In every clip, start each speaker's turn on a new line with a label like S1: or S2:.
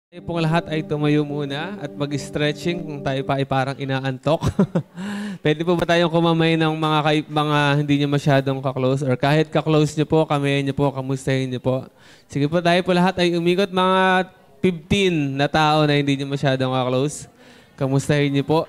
S1: Tayo pong lahat ay tumayo muna at mag-stretching kung tayo pa ay parang inaantok. Pwede po ba tayong kumamay ng mga hindi nyo masyadong ka-close or kahit ka-close nyo po, kamayin nyo po, kamustahin nyo po. Sige po, tayo po lahat ay umikot mga 15 na tao na hindi nyo masyadong ka-close. Kamustahin nyo po.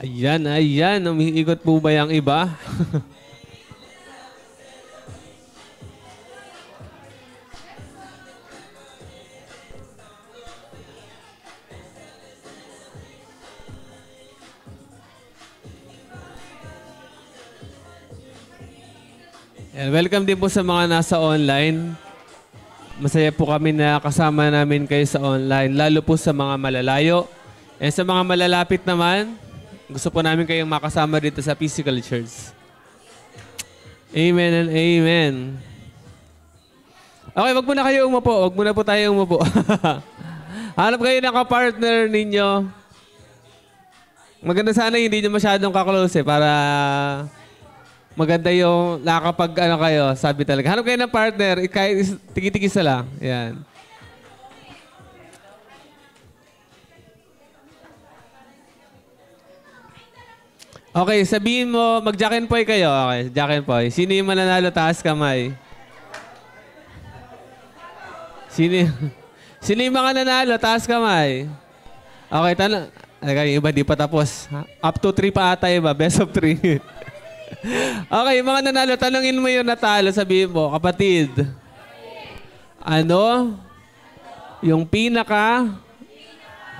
S1: Ayan, ayan. Umiikot po ba yung iba? And welcome din po sa mga nasa online. Masaya po kami na kasama namin kayo sa online, lalo po sa mga malalayo. And sa mga malalapit naman, gusto po namin kayong makasama dito sa physical church. Amen and amen. Okay, wag muna kayo umupo. Wag muna po tayo umupo. Hanap kayo ng kapartner ninyo. Maganda sana hindi nyo masyadong kaklose para maganda yung nakapag ano kayo, sabi talaga. Hanap kayo ng partner, kahit tigi-tigisa lang. Yan. Okay, sabihin mo, mag-Jack and Poy kayo. Okay, Jack and Poy. Sino yung mananalo? Taas kamay. Sino yung mga nanalo? Taas kamay. Okay, tanong. Yung iba di pa tapos. Up to 3 pa ata iba. Best of 3. Okay, mga nanalo, tanongin mo yung natalo. Sabihin mo, kapatid. Ano? Yung pinaka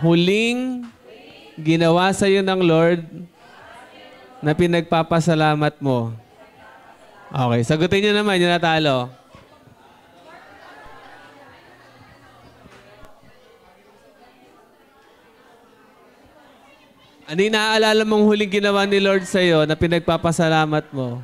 S1: huling ginawa sa'yo ng Lord na pinagpapasalamat mo. Okay, sagutin nyo naman yung natalo. Ano yung naaalala mong huling ginawa ni Lord sa'yo na pinagpapasalamat mo?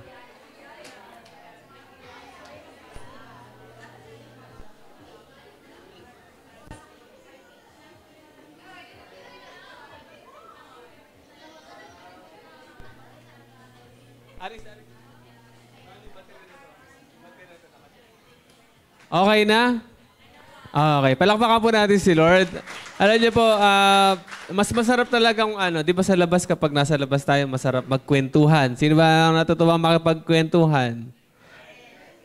S1: Okay na? Okay. Palakpakan po natin si Lord. Alam niyo po, mas masarap talagang di ba sa labas kapag nasa labas tayo, masarap magkwentuhan. Sino ba ang natutuwang makipagkwentuhan?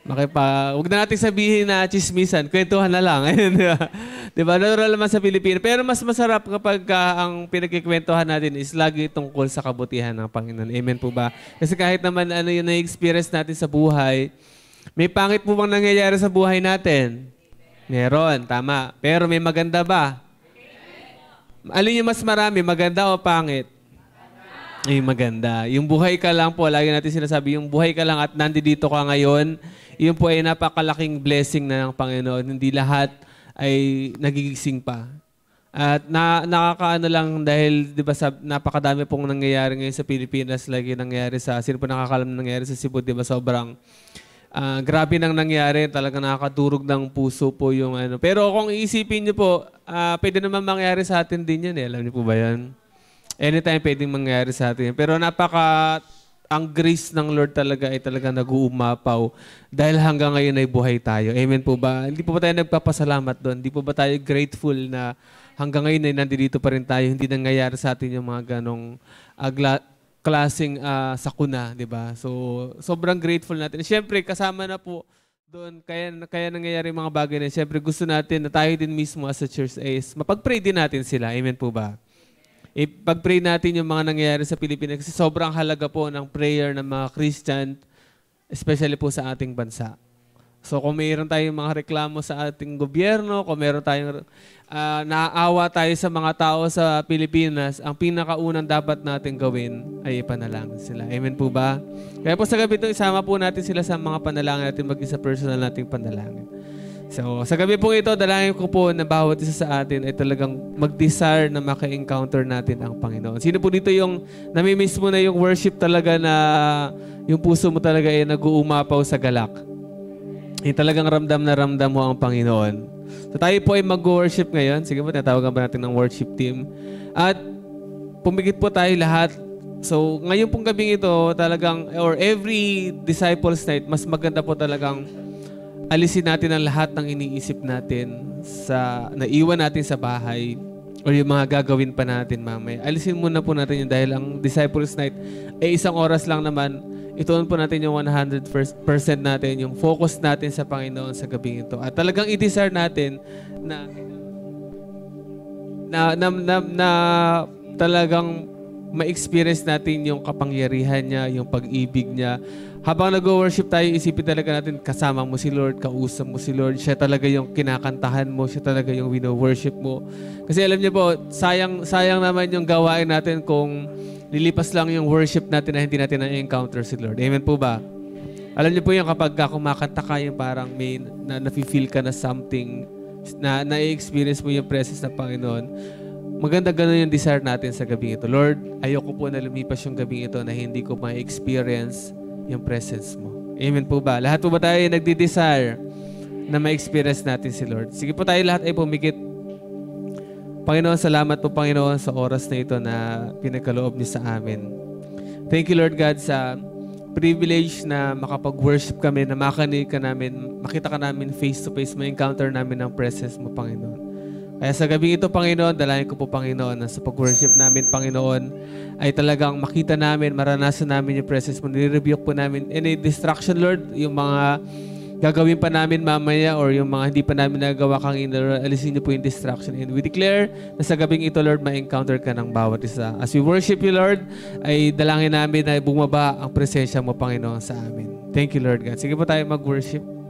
S1: Huwag na natin sabihin na chismisan, kwentuhan na lang. Di ba? Natural naman sa Pilipinas. Pero mas masarap kapag ang pinagkikwentuhan natin is lagi tungkol sa kabutihan ng Panginoon. Amen po ba? Kasi kahit naman ano yung na-experience natin sa buhay, may pangit po bang nangyayari sa buhay natin? Meron, tama. Pero may maganda ba? Alin yung mas marami, maganda o pangit? Ay, maganda. Yung buhay ka lang po, lagi natin sinasabi, yung buhay ka lang at nandito ka ngayon, yun po ay napakalaking blessing na ng Panginoon. Hindi lahat ay nagigising pa. At nakakaano lang dahil, di ba, napakadami pong nangyayari ngayon sa Pilipinas, lagi nangyayari sino po nakakalam nangyayari sa Cebu, di ba, sobrang grabe nang nangyari, talaga nakakadurog ng puso po yung ano. Pero kung iisipin niyo po, pwede naman mangyari sa atin din yan eh. Alam niyo po ba yan? Anytime pwedeng mangyari sa atin. Pero ang grace ng Lord talaga ay talaga nag-uumapaw dahil hanggang ngayon ay buhay tayo. Amen po ba? Hindi po ba tayo nagpapasalamat doon? Hindi po ba tayo grateful na hanggang ngayon ay nandito pa rin tayo? Hindi nangyayari sa atin yung mga ganong klaseng sakuna, di ba? So, sobrang grateful natin. Siyempre, kasama na po doon, kaya nangyayari mga bagay na siyempre gusto natin na tayo din mismo as a church is mapag-pray din natin sila. Amen po ba? Ipag-pray natin yung mga nangyayari sa Pilipinas kasi sobrang halaga po ng prayer ng mga Christian, especially po sa ating bansa. So kung mayroon tayong mga reklamo sa ating gobyerno, kung mayroon tayong naaawa tayo sa mga tao sa Pilipinas, ang pinakaunang dapat natin gawin ay ipanalangin sila. Amen po ba? Kaya po sa gabi ito, isama po natin sila sa mga panalangin natin, maging sa personal nating panalangin. So sa gabi po ito, dalangin ko po na bawat isa sa atin ay talagang mag-desire na maka-encounter natin ang Panginoon. Sino po dito yung namimiss mo na yung worship talaga na yung puso mo talaga ay nag-uumapaw sa galak? Talagang ramdam na ramdam mo ang Panginoon. So tayo po ay mag-worship ngayon. Sige po, tatawagan ba natin ng worship team. At pumikit po tayo lahat. So ngayon pong gabing ito, talagang, or every Disciples Night, mas maganda po talagang alisin natin ang lahat ng iniisip natin sa naiwan natin sa bahay o yung mga gagawin pa natin mamaya. Alisin muna po natin yun dahil ang Disciples Night ay isang oras lang naman. Ituon po natin yung 100% natin, yung focus natin sa Panginoon sa gabing ito. At talagang i-desire natin na talagang ma-experience natin yung kapangyarihan niya, yung pag-ibig niya. Habang nag-worship tayo, isipin talaga natin, kasama mo si Lord, kausap mo si Lord, siya talaga yung kinakantahan mo, siya talaga yung wino-worship mo. Kasi alam niyo po, sayang naman yung gawain natin kung lilipas lang yung worship natin na hindi natin na-encounter si Lord. Amen po ba? Alam niyo po yung kapag kumakanta ka, yung parang may na-feel ka na something, na-experience mo yung presence ng Panginoon. Maganda ganun yung desire natin sa gabing ito. Lord, ayoko po na lumipas yung gabing ito na hindi ko ma-experience yung presence mo. Amen po ba? Lahat po ba tayo nagdi-desire na ma-experience natin si Lord? Sige po tayo lahat ay pumikit. Panginoon, salamat po Panginoon sa oras na ito na pinagkaloob niyo sa amin. Thank you Lord God sa privilege na makapag-worship kami, na makanig ka namin, makita ka namin face to face, ma-encounter namin ang presence mo Panginoon. Kaya sa gabi ito, Panginoon, dalangin ko po, Panginoon, na sa pag-worship namin, Panginoon, ay talagang makita namin, maranasan namin yung presence mo. Nire-rebuke po namin any distraction, Lord, yung mga gagawin pa namin mamaya or yung mga hindi pa namin nagawa kang Lord, alisin niyo po yung distraction. And we declare na sa gabing ito, Lord, ma-encounter ka ng bawat isa. As we worship you, Lord, ay dalangin namin na bumaba ang presensya mo, Panginoon, sa amin. Thank you, Lord God. Sige po tayo mag-worship.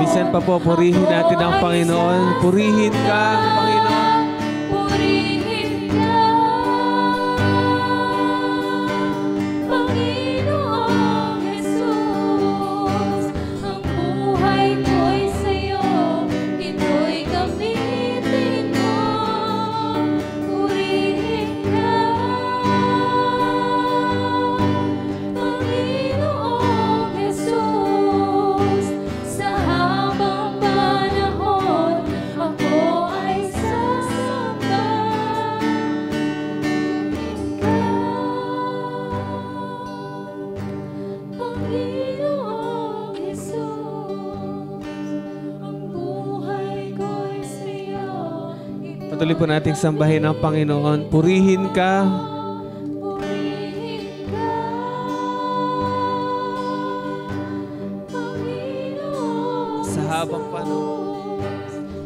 S1: Minsan pa po, purihin natin ang Panginoon. Purihin ka, Panginoon.
S2: Purihin ka, Panginoong Jesus. Ang buhay ko'y sa'yo, ito'y gamitin mo. Purihin ka, Panginoong Jesus. Sa habang panahon, ako ay sasamba. Panginoong Jesus, ang buhay ko'y sa'yo.
S1: Patuloy po nating sambahin ang Panginoon. Purihin ka.
S2: Purihin ka, Panginoong
S1: Sa habang panahon.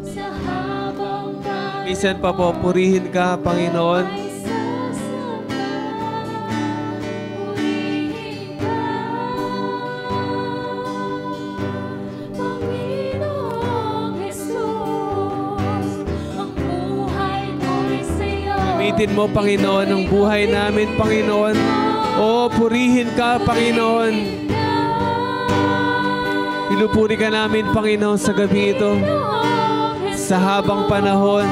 S2: sa habang panahon.
S1: Minsan pa po, purihin ka, Panginoon.
S2: Ay sasamba. Purihin ka, Panginoong Jesus. Ang buhay ko'y sa'yo.
S1: Gamitin mo, Panginoon, ang buhay namin, Panginoon. O, purihin ka, Panginoon. Pinupuri ka namin, Panginoon, sa gabi ito. Sa habang panahon.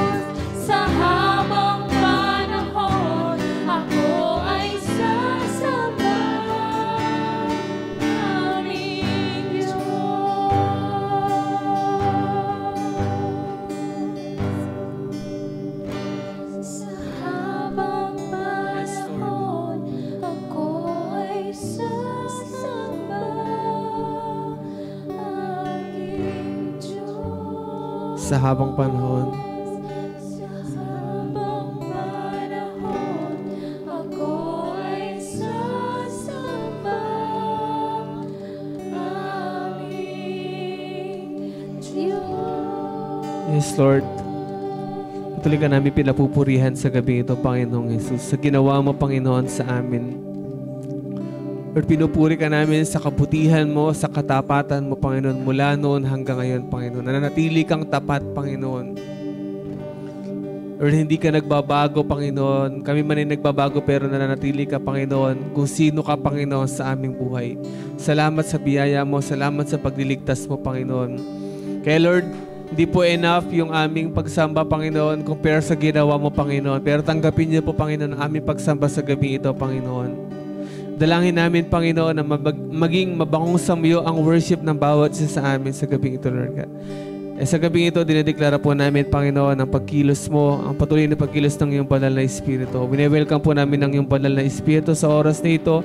S2: Sa habang panahon, ako ay sasamba. Aming Diyos. Sa habang panahon, ako ay sasamba. Aming Diyos.
S1: Sa habang panahon.
S2: Sa habang panahon, ako ay sasamba. Aming Diyos.
S1: Yes, Lord. Patuloy ka namin pinapupurihan sa gabi ito, Panginoong Jesus. Sa ginawa mo, Panginoon, sa amin. Lord, pinupuri ka namin sa kabutihan mo, sa katapatan mo, Panginoon, mula noon hanggang ngayon, Panginoon. Nananatili kang tapat, Panginoon. Lord, hindi ka nagbabago, Panginoon. Kami man ay nagbabago, pero nananatili ka, Panginoon, kung sino ka, Panginoon, sa aming buhay. Salamat sa biyaya mo, salamat sa pagliligtas mo, Panginoon. Kaya, Lord, hindi po enough yung aming pagsamba, Panginoon, compare sa ginawa mo, Panginoon. Pero tanggapin niyo po, Panginoon, ang aming pagsamba sa gabi ito, Panginoon. Dalangin namin, Panginoon, na maging mabangong samyo ang worship ng bawat isa sa amin sa gabi ito, Lord God. Sa gabi ito, dinideklara po namin, Panginoon, ang pagkilos mo, ang patuloy na pagkilos ng iyong banal na Espiritu. Wini-welcome po namin ang iyong banal na Espiritu sa oras na ito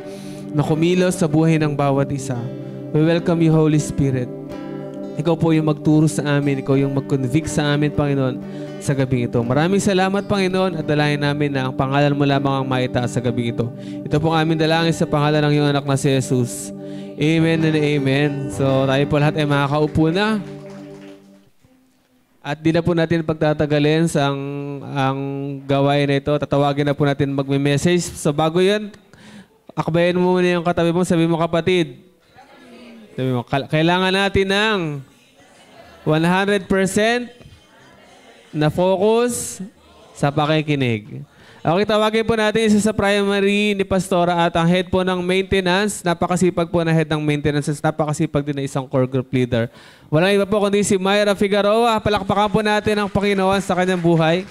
S1: na kumilos sa buhay ng bawat isa. We welcome you, Holy Spirit. Ikaw po yung magturo sa amin. Ikaw yung mag-convict sa amin, Panginoon, sa gabi ito. Maraming salamat, Panginoon, at dalangin namin na ang pangalan mo lamang ang maitaas sa gabi ito. Ito po ang aming dalangin sa pangalan ng iyong anak na si Jesus. Amen and amen. So, tayo po lahat ay makakaupo na. At di na po natin pagtatagalin sa ang gawain na ito. Tatawagin na po natin magme-message. So, bago yan, akbayan mo muna yung katabi mo. Sabi mo, kapatid, sabi mo, kailangan natin ng 100% na focus sa pakikinig. Okay, tawagin po natin isa sa primary ni Pastora at ang head po ng maintenance. Napakasipag po na head ng maintenance. Napakasipag din na isang core group leader. Walang iba po kundi si Myra Figueroa. Palakpakan po natin ang Panginoon sa kanyang buhay.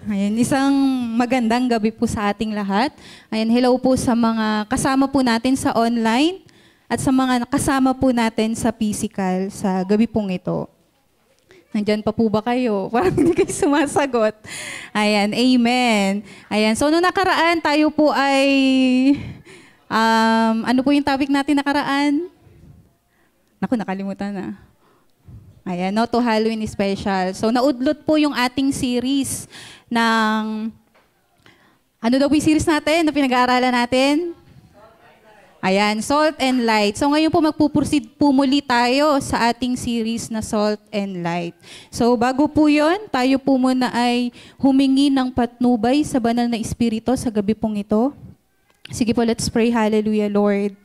S3: Ayan, isang magandang gabi po sa ating lahat. Ayan, hello po sa mga kasama po natin sa online at sa mga kasama po natin sa physical sa gabi pong ito. Nandyan pa po ba kayo? Parang hindi kayo sumasagot. Ayan, amen. Ayan, so nung nakaraan tayo po ay, ano po yung topic natin nakaraan? Naku, nakalimutan na. Ayan, no, to Halloween special. So, naudlot po yung ating series ng, ano daw po yung series natin na pinag-aaralan natin? Ayan, Salt and Light. So, ngayon po magpuproceed po muli tayo sa ating series na Salt and Light. So, bago po yon, tayo po muna ay humingi ng patnubay sa banal na Espiritu sa gabi pong ito. Sige po, let's pray. Hallelujah, Lord.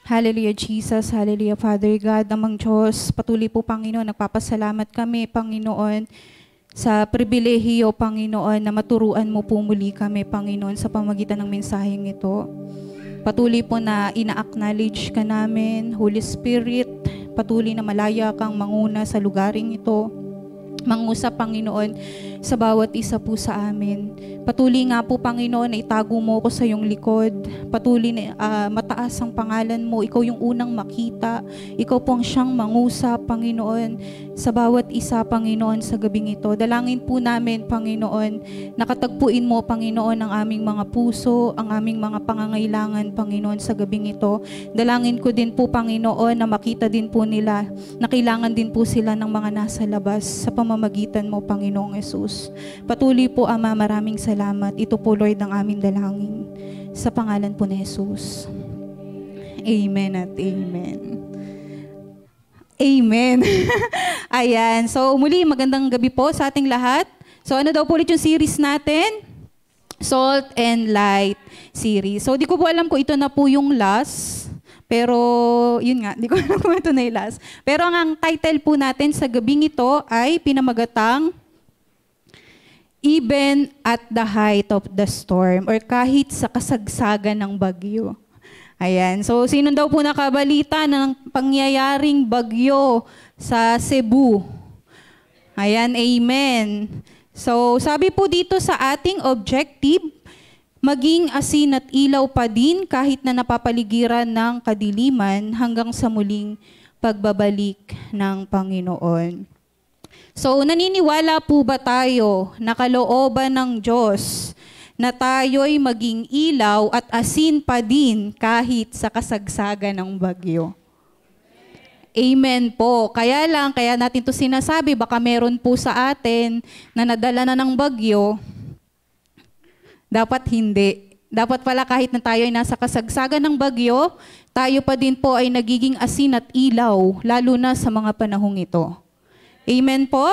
S3: Hallelujah, Jesus. Hallelujah, Father God. Namang Diyos, patuloy po, Panginoon, nagpapasalamat kami, Panginoon, sa pribilehiyo, Panginoon, na maturuan mo po muli kami, Panginoon, sa pamagitan ng mensaheng ito. Patuloy po na ina-acknowledge ka namin, Holy Spirit, patuloy na malaya kang manguna sa lugaring ito. Mangusap, Panginoon, sa bawat isa po sa amin. Patuloy nga po, Panginoon, na itago mo ko sa iyong likod. Patuloy na mataas ang pangalan mo. Ikaw yung unang makita. Ikaw po ang siyang mangusap, Panginoon, sa bawat isa, Panginoon, sa gabing ito. Dalangin po namin, Panginoon, nakatagpuin mo, Panginoon, ang aming mga puso, ang aming mga pangangailangan, Panginoon, sa gabing ito. Dalangin ko din po, Panginoon, na makita din po nila na kailangan din po sila ng mga nasa labas sa pamamagitan mo, Panginoong Yesus. Patuloy po, Ama, maraming salamat. Ito po, Lord, ang aming dalangin. Sa pangalan po ni Jesus. Amen at amen. Amen. Ayan. So, muli, magandang gabi po sa ating lahat. So, ano daw po ulit yung series natin? Salt and Light series. So, di ko po alam kung ito na po yung last. Pero, yun nga, di ko alam kung ito na yung last. Pero ang title po natin sa gabing ito ay pinamagatang Even at the Height of the Storm, or kahit sa kasagsagan ng bagyo. Ayan. So, sino daw po nakabalita ng pangyayaring bagyo sa Cebu? Ayan, amen. So, sabi po dito sa ating objective, maging asin at ilaw pa din kahit na napapaligiran ng kadiliman hanggang sa muling pagbabalik ng Panginoon. So, naniniwala po ba tayo na kalooban ng Diyos na tayo'y maging ilaw at asin pa din kahit sa kasagsagan ng bagyo? Amen po. Kaya natin to sinasabi, baka meron po sa atin na nadala na ng bagyo, dapat hindi. Dapat pala kahit na tayo ay nasa kasagsagan ng bagyo, tayo pa din po ay nagiging asin at ilaw, lalo na sa mga panahong ito. Amen po.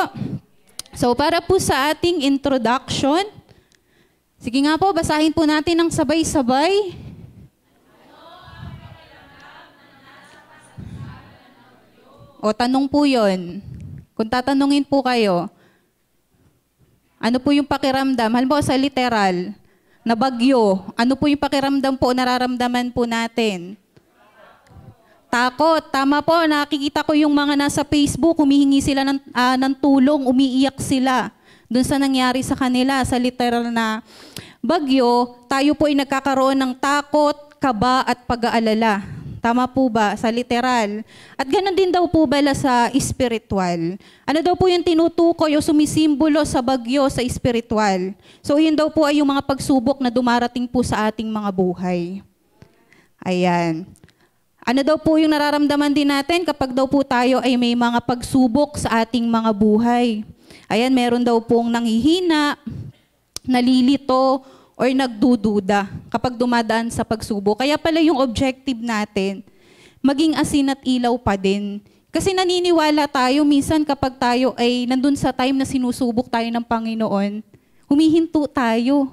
S3: So para po sa ating introduction, sige nga po, basahin po natin ng sabay-sabay. O tanong po yun. Kung tatanungin po kayo, ano po yung pakiramdam? Halimbawa sa literal, na bagyo, ano po yung pakiramdam po, nararamdaman po natin? Takot. Tama po, nakikita ko yung mga nasa Facebook, humihingi sila ng tulong, umiiyak sila dun sa nangyari sa kanila, sa literal na bagyo, tayo po ay nagkakaroon ng takot, kaba at pag-aalala. Tama po ba? Sa literal. At ganun din daw po bala sa spiritual. Ano daw po yung tinutukoy o sumisimbolo sa bagyo sa spiritual? So yun daw po ay yung mga pagsubok na dumarating po sa ating mga buhay. Ayan. Ano daw po yung nararamdaman din natin kapag daw po tayo ay may mga pagsubok sa ating mga buhay? Ayan, meron daw pong nanghihina, nalilito, or nagdududa kapag dumadaan sa pagsubok. Kaya pala yung objective natin, maging asin at ilaw pa din. Kasi naniniwala tayo minsan kapag tayo ay nandun sa time na sinusubok tayo ng Panginoon, humihinto tayo.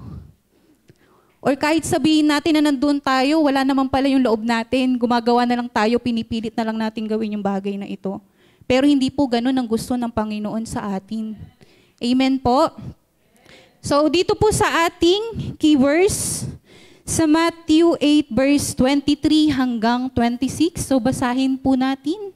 S3: Or kahit sabihin natin na nandun tayo, wala naman pala yung loob natin, gumagawa na lang tayo, pinipilit na lang natin gawin yung bagay na ito. Pero hindi po ganun ang gusto ng Panginoon sa atin. Amen po? So dito po sa ating key verse, sa Matthew 8 verse 23 hanggang 26, so basahin po natin.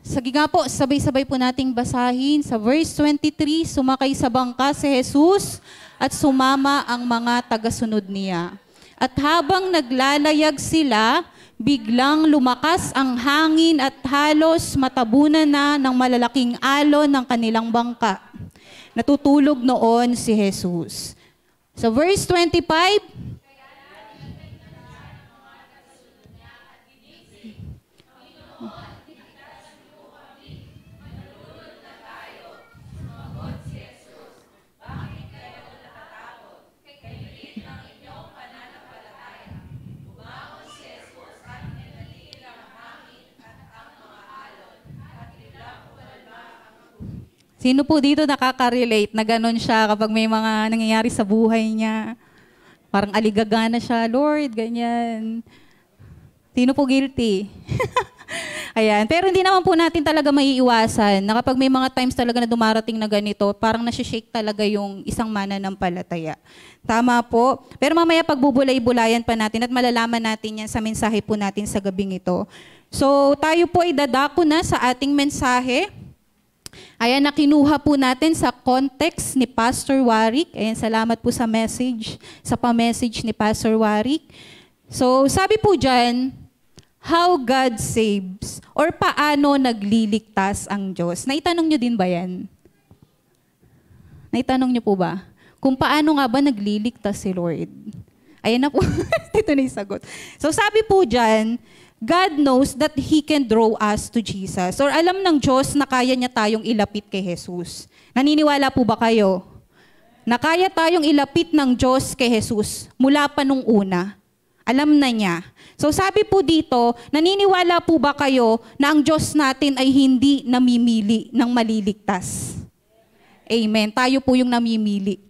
S3: Sige nga po, sabay-sabay po nating basahin. Sa verse 23, sumakay sa bangka si Jesus at sumama ang mga tagasunod niya. At habang naglalayag sila, biglang lumakas ang hangin at halos matabunan na ng malalaking alon ng kanilang bangka. Natutulog noon si Jesus. Sa verse 25, sino po dito nakaka-relate na ganun siya kapag may mga nangyayari sa buhay niya? Parang aligaga na siya, Lord, ganyan. Sino po guilty? Ayan. Pero hindi naman po natin talaga maiiwasan na kapag may mga times talaga na dumarating na ganito, parang nasi-shake talaga yung isang mananampalataya. Tama po. Pero mamaya pagbubulay-bulayan pa natin at malalaman natin yan sa mensahe po natin sa gabing ito. So tayo po ay dadako na sa ating mensahe. Ayan, nakinuha po natin sa context ni Pastor Warwick. Ayan, salamat po sa message, sa pa-message ni Pastor Warwick. So sabi po dyan, how God saves or paano nagliligtas ang Diyos. Naitanong nyo din ba yan? Naitanong nyo po ba? Kung paano nga ba nagliligtas si Lord? Ayan na po. Dito na yung sagot. So sabi po dyan, God knows that He can draw us to Jesus. Or alam ng Diyos na kaya niya tayong ilapit kay Jesus. Naniniwala po ba kayo? Na kaya tayong ilapit ng Diyos kay Jesus mula pa nung una. Alam na niya. So sabi po dito, naniniwala po ba kayo na ang Diyos natin ay hindi namimili ng maliligtas? Amen. Tayo po yung namimili.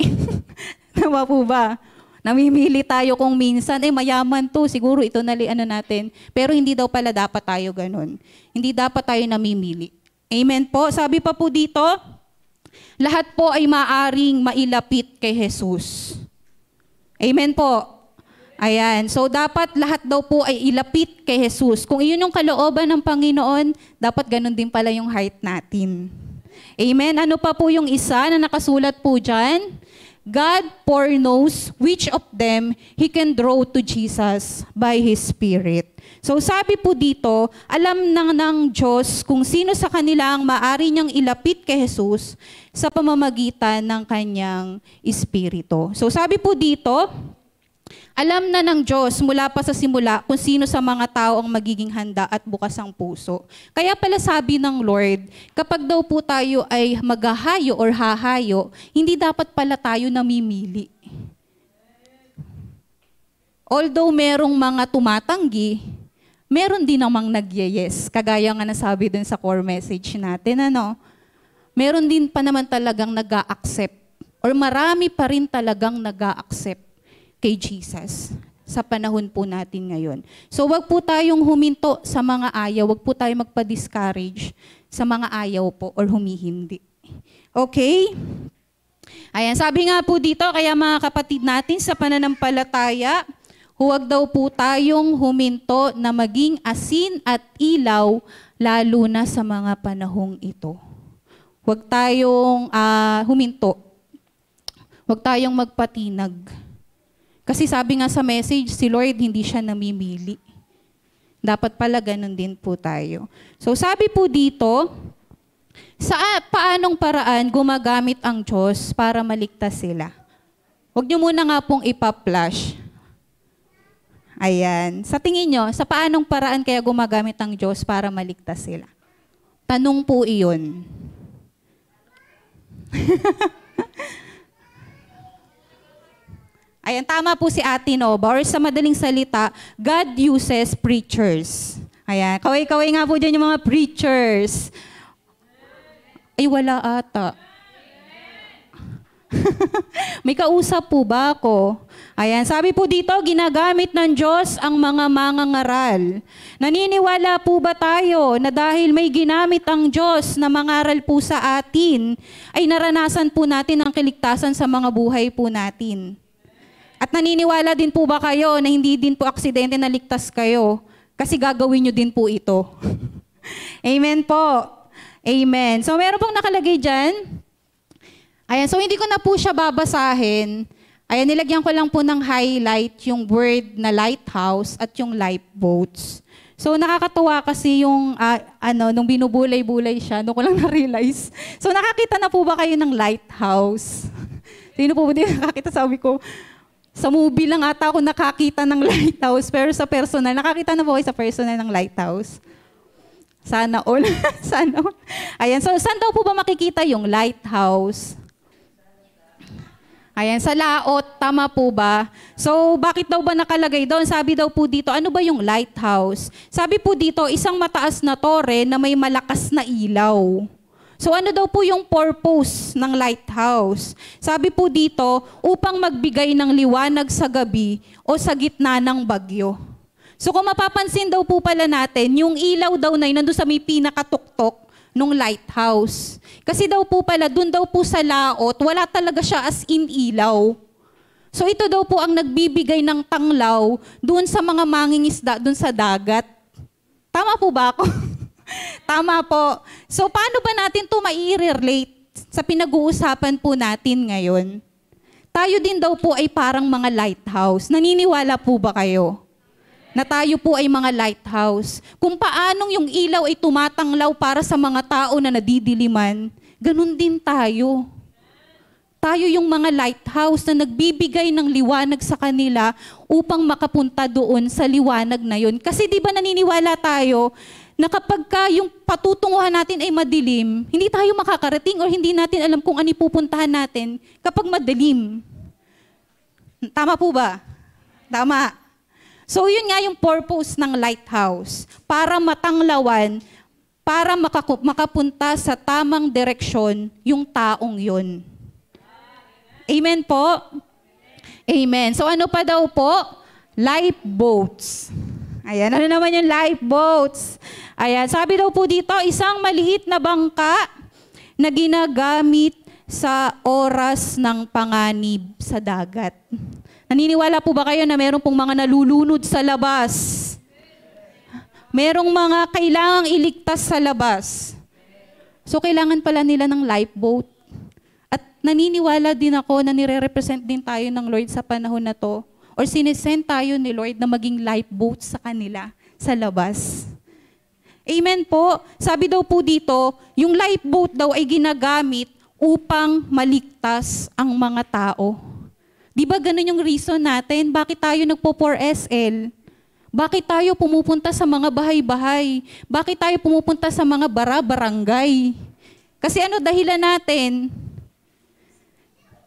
S3: Tama po ba? Namimili tayo kung minsan, mayaman to, siguro ito natin. Pero hindi daw pala dapat tayo ganun. Hindi dapat tayo namimili. Amen po. Sabi pa po dito, lahat po ay maaring mailapit kay Jesus. Amen po. Ayan. So, dapat lahat daw po ay ilapit kay Jesus. Kung iyon yung kalooban ng Panginoon, dapat ganun din pala yung heart natin. Amen. Ano pa po yung isa na nakasulat po dyan? God foreknows which of them He can draw to Jesus by His Spirit. So, sabi po dito, alam ng Diyos kung sino sa kanila ang maaari niyang ilapit kay Jesus sa pamamagitan ng kanyang Espiritu. So, sabi po dito, alam na ng Diyos mula pa sa simula kung sino sa mga tao ang magiging handa at bukas ang puso. Kaya pala sabi ng Lord, kapag daw po tayo ay maghahayo or hahayo, hindi dapat pala tayo namimili. Although merong mga tumatanggi, meron din namang nag-yes. Kagaya nga nasabi dun sa core message natin, meron din pa naman talagang nag-a-accept or marami pa rin talagang nag-a-accept kay Jesus sa panahon po natin ngayon. So wag po tayong huminto sa mga ayaw, wag po tayong magpa-discourage sa mga ayaw po or humihindi. Okay? Ayan, sabi nga po dito, kaya mga kapatid natin sa pananampalataya, huwag daw po tayong huminto na maging asin at ilaw lalo na sa mga panahong ito. Huwag tayong huminto. Huwag tayong magpatinag. Kasi sabi nga sa message, si Lord hindi siya namimili. Dapat pala ganun din po tayo. So sabi po dito, sa paanong paraan gumagamit ang Diyos para maligtas sila? Huwag niyo muna nga pong ipa-flash. Ayan. Sa tingin niyo, sa paanong paraan kaya gumagamit ang Diyos para maligtas sila? Tanong po iyon. Ayan, tama po si Ate Nova. Or sa madaling salita, God uses preachers. Ayan, kaway-kaway nga po dyan yung mga preachers. Ay, wala ata. May kausap po ba ako? Ayan, sabi po dito, ginagamit ng Diyos ang mga mangangaral. Naniniwala po ba tayo na dahil may ginamit ang Diyos na mangaral po sa atin, ay naranasan po natin ang kaligtasan sa mga buhay po natin? At naniniwala din po ba kayo na hindi din po aksidente na ligtas kayo? Kasi gagawin nyo din po ito. Amen po. Amen. So meron pong nakalagay dyan. Ayan, so hindi ko na po siya babasahin. Ayan, nilagyan ko lang po ng highlight yung word na lighthouse at yung lifeboats. So nakakatuwa kasi yung nung binubulay-bulay siya, doon ko lang na-realize. So nakakita na po ba kayo ng lighthouse? Sino po ba din nakakita? Sabi ko, sa movie lang ata ako nakakita ng lighthouse, pero sa personal, nakakita na po kayo sa personal ng lighthouse? Sana all. Sana all. Ayan, so saan daw po ba makikita yung lighthouse? Ayan, sa laot, tama po ba? So, bakit daw ba nakalagay doon? Sabi daw po dito, ano ba yung lighthouse? Sabi po dito, isang mataas na tore na may malakas na ilaw. So ano daw po yung purpose ng lighthouse? Sabi po dito, upang magbigay ng liwanag sa gabi o sa gitna ng bagyo. So kung mapapansin daw po pala natin, yung ilaw daw na yun, nandun sa may pinakatuktok nung lighthouse. Kasi daw po pala, dun daw po sa laot, wala talaga siya as in ilaw. So ito daw po ang nagbibigay ng tanglaw doon sa mga mangingisda doon sa dagat. Tama po ba ako? Tama po. So paano ba natin ito mai-relate sa pinag-uusapan po natin ngayon? Tayo din daw po ay parang mga lighthouse. Naniniwala po ba kayo na tayo po ay mga lighthouse? Kung paanong yung ilaw ay tumatanglaw para sa mga tao na nadidiliman, ganun din tayo. Tayo yung mga lighthouse na nagbibigay ng liwanag sa kanila upang makapunta doon sa liwanag na yun. Kasi di ba naniniwala tayo na kapag yung patutunguhan natin ay madilim, hindi tayo makakarating or hindi natin alam kung ano pupuntahan natin kapag madilim. Tama po ba? Tama. So yun nga yung purpose ng lighthouse, para matanglawan, para makapunta sa tamang direksyon yung taong yun. Amen po? Amen. So ano pa daw po? Lifeboats. Ayan, ano naman yung lifeboats? Ayan, sabi daw po dito, isang maliit na bangka na ginagamit sa oras ng panganib sa dagat. Naniniwala po ba kayo na meron pong mga nalulunod sa labas? Merong mga kailangang iligtas sa labas. So kailangan pala nila ng lifeboat. At naniniwala din ako na nire-represent din tayo ng Lord sa panahon na to. Or sinesend tayo ni Lord na maging lifeboat sa kanila sa labas. Amen po. Sabi daw po dito, yung lifeboat daw ay ginagamit upang maligtas ang mga tao. Di ba ganun yung reason natin? Bakit tayo nagpo-4SL? Bakit tayo pumupunta sa mga bahay-bahay? Bakit tayo pumupunta sa mga barangay? Kasi ano dahilan natin?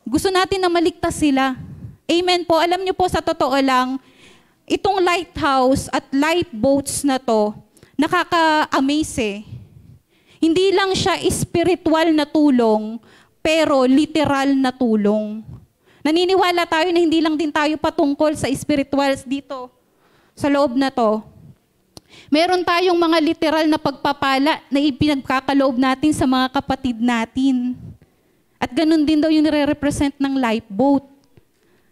S3: Gusto natin na maligtas sila. Amen po. Alam niyo po, sa totoo lang, itong lighthouse at lifeboats na to, nakaka-amaze eh. Hindi lang siya spiritual na tulong, pero literal na tulong. Naniniwala tayo na hindi lang din tayo patungkol sa spirituals dito, sa loob na to. Meron tayong mga literal na pagpapala na ipinagkakaloob natin sa mga kapatid natin. At ganun din daw yung nire-represent ng lifeboat.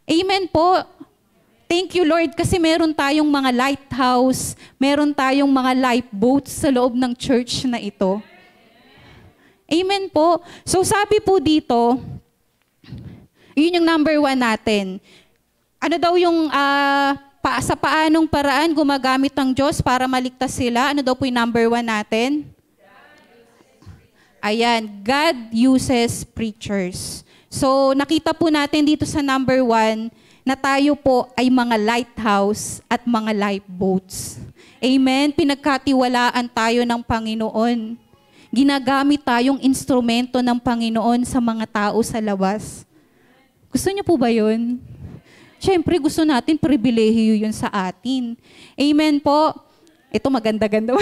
S3: Amen po. Thank you, Lord, kasi meron tayong mga lighthouse, meron tayong mga lifeboats sa loob ng church na ito. Amen po. So sabi po dito, yun yung number 1 natin. Ano daw yung sa paanong paraan gumagamit ang Diyos para maligtas sila? Ano daw po yung number 1 natin? Ayan, God uses preachers. So nakita po natin dito sa number 1 na tayo po ay mga lighthouse at mga lifeboats. Amen? Pinagkatiwalaan tayo ng Panginoon. Ginagamit tayong instrumento ng Panginoon sa mga tao sa labas. Gusto niyo po ba yun? Siyempre, gusto natin, pribilehiyo yun sa atin. Amen po. Ito maganda-ganda.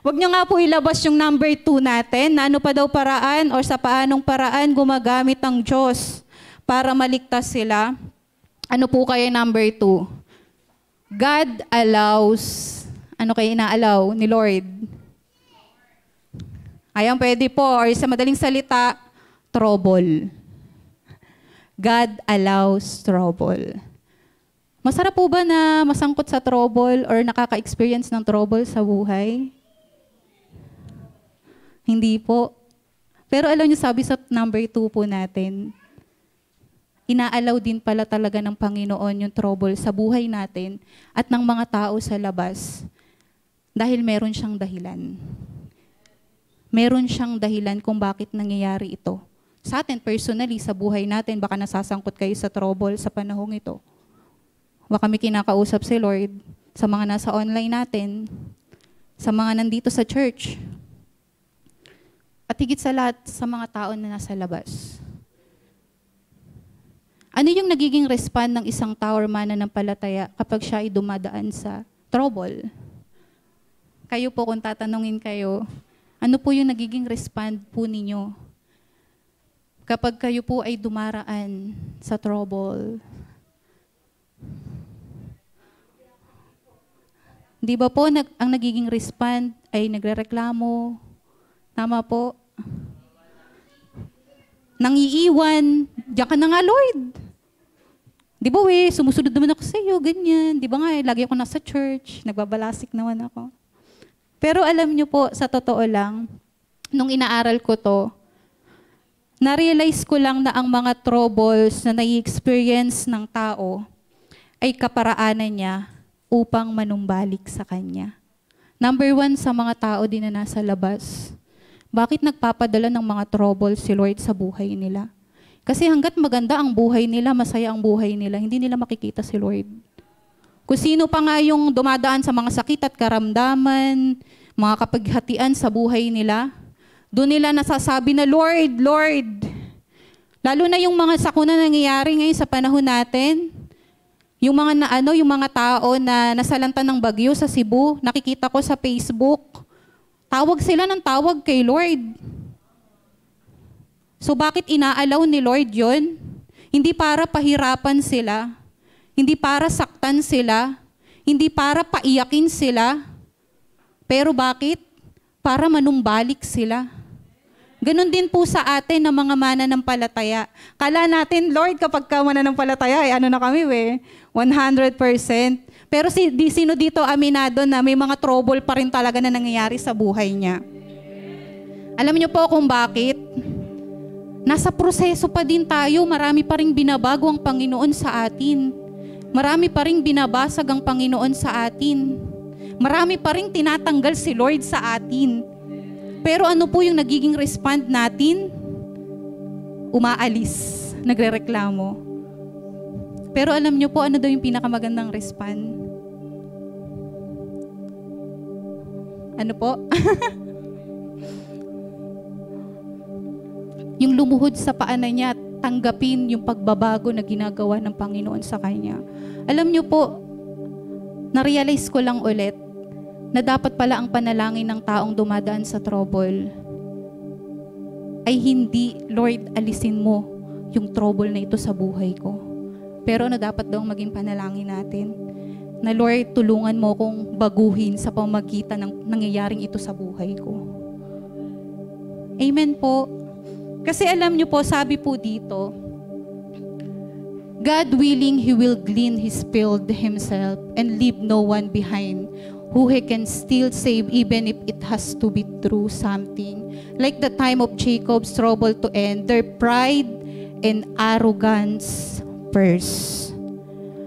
S3: Huwag niyo nga po ilabas yung number 2 natin, na ano pa daw paraan o sa paanong paraan gumagamit ang Diyos para maligtas sila. Ano po kaya number 2? God allows, ano kaya inaalaw ni Lord? Ayan, pwede po. Or sa madaling salita, trouble. God allows trouble. Masarap po ba na masangkot sa trouble or nakaka-experience ng trouble sa buhay? Hindi po. Pero alam niyo, sabi sa number 2 po natin, inaalaw din pala talaga ng Panginoon yung trouble sa buhay natin at ng mga tao sa labas dahil meron siyang dahilan. Meron siyang dahilan kung bakit nangyayari ito. Sa atin, personally, sa buhay natin, baka nasasangkot kayo sa trouble sa panahong ito. Baka may kinakausap si Lord sa mga nasa online natin, sa mga nandito sa church, at higit sa lahat sa mga tao na nasa labas. Ano yung nagiging respond ng isang tao or mananampalataya kapag siya ay dumadaan sa trouble? Kayo po, kung tatanungin kayo, ano po yung nagiging respond po ninyo kapag kayo po ay dumaraan sa trouble? Di ba po, ang nagiging respond ay nagrereklamo. Tama po. Nangiiwan. Diyan ka na nga, Lord. Di ba sumusunod naman ako sa iyo, ganyan. Di ba nga, lagi ako nasa church, nagbabalasik naman ako. Pero alam niyo po, sa totoo lang, nung inaaral ko to, na-realize ko lang na ang mga troubles na nai-experience ng tao ay kaparaanan niya upang manumbalik sa kanya. Number 1 sa mga tao din na nasa labas. Bakit nagpapadala ng mga trouble si Lord sa buhay nila? Kasi hanggat maganda ang buhay nila, masaya ang buhay nila, hindi nila makikita si Lord. Kung sino pa nga yung dumadaan sa mga sakit at karamdaman, mga kapaghatian sa buhay nila, doon nila nasasabi na, Lord, Lord. Lalo na yung mga sakuna nangyayari ngayon sa panahon natin, yung mga tao na nasalanta ng bagyo sa Cebu, nakikita ko sa Facebook, tawag sila ng tawag kay Lord. So bakit inaalaw ni Lord yon? Hindi para pahirapan sila, hindi para saktan sila, hindi para paiyakin sila, pero bakit? Para manumbalik sila. Ganon din po sa atin ng mga mananampalataya. Kala natin, Lord, kapag ka mananampalataya, ano na kami 100%. Pero sino dito aminado na may mga trouble pa rin talaga na nangyayari sa buhay niya? Alam niyo po kung bakit? Nasa proseso pa din tayo, marami pa rin binabago ang Panginoon sa atin. Marami pa rin binabasag ang Panginoon sa atin. Marami pa rin tinatanggal si Lord sa atin. Pero ano po yung nagiging respond natin? Umaalis, nagrereklamo. Pero alam niyo po ano daw yung pinakamagandang respond? Ano po? Yung lumuhod sa paanan niya at tanggapin yung pagbabago na ginagawa ng Panginoon sa kanya. Alam niyo po, na-realize ko lang ulit na dapat pala ang panalangin ng taong dumadaan sa trouble ay hindi, Lord, alisin mo yung trouble na ito sa buhay ko. Pero ano dapat daw maging panalangin natin? Na Lord, tulungan mo kong baguhin sa pamamagitan ng nangyayaring ito sa buhay ko. Amen po. Kasi alam niyo po, sabi po dito, God willing, He will glean His field Himself and leave no one behind who He can still save even if it has to be through something. Like the time of Jacob's trouble to end, their pride and arrogance first.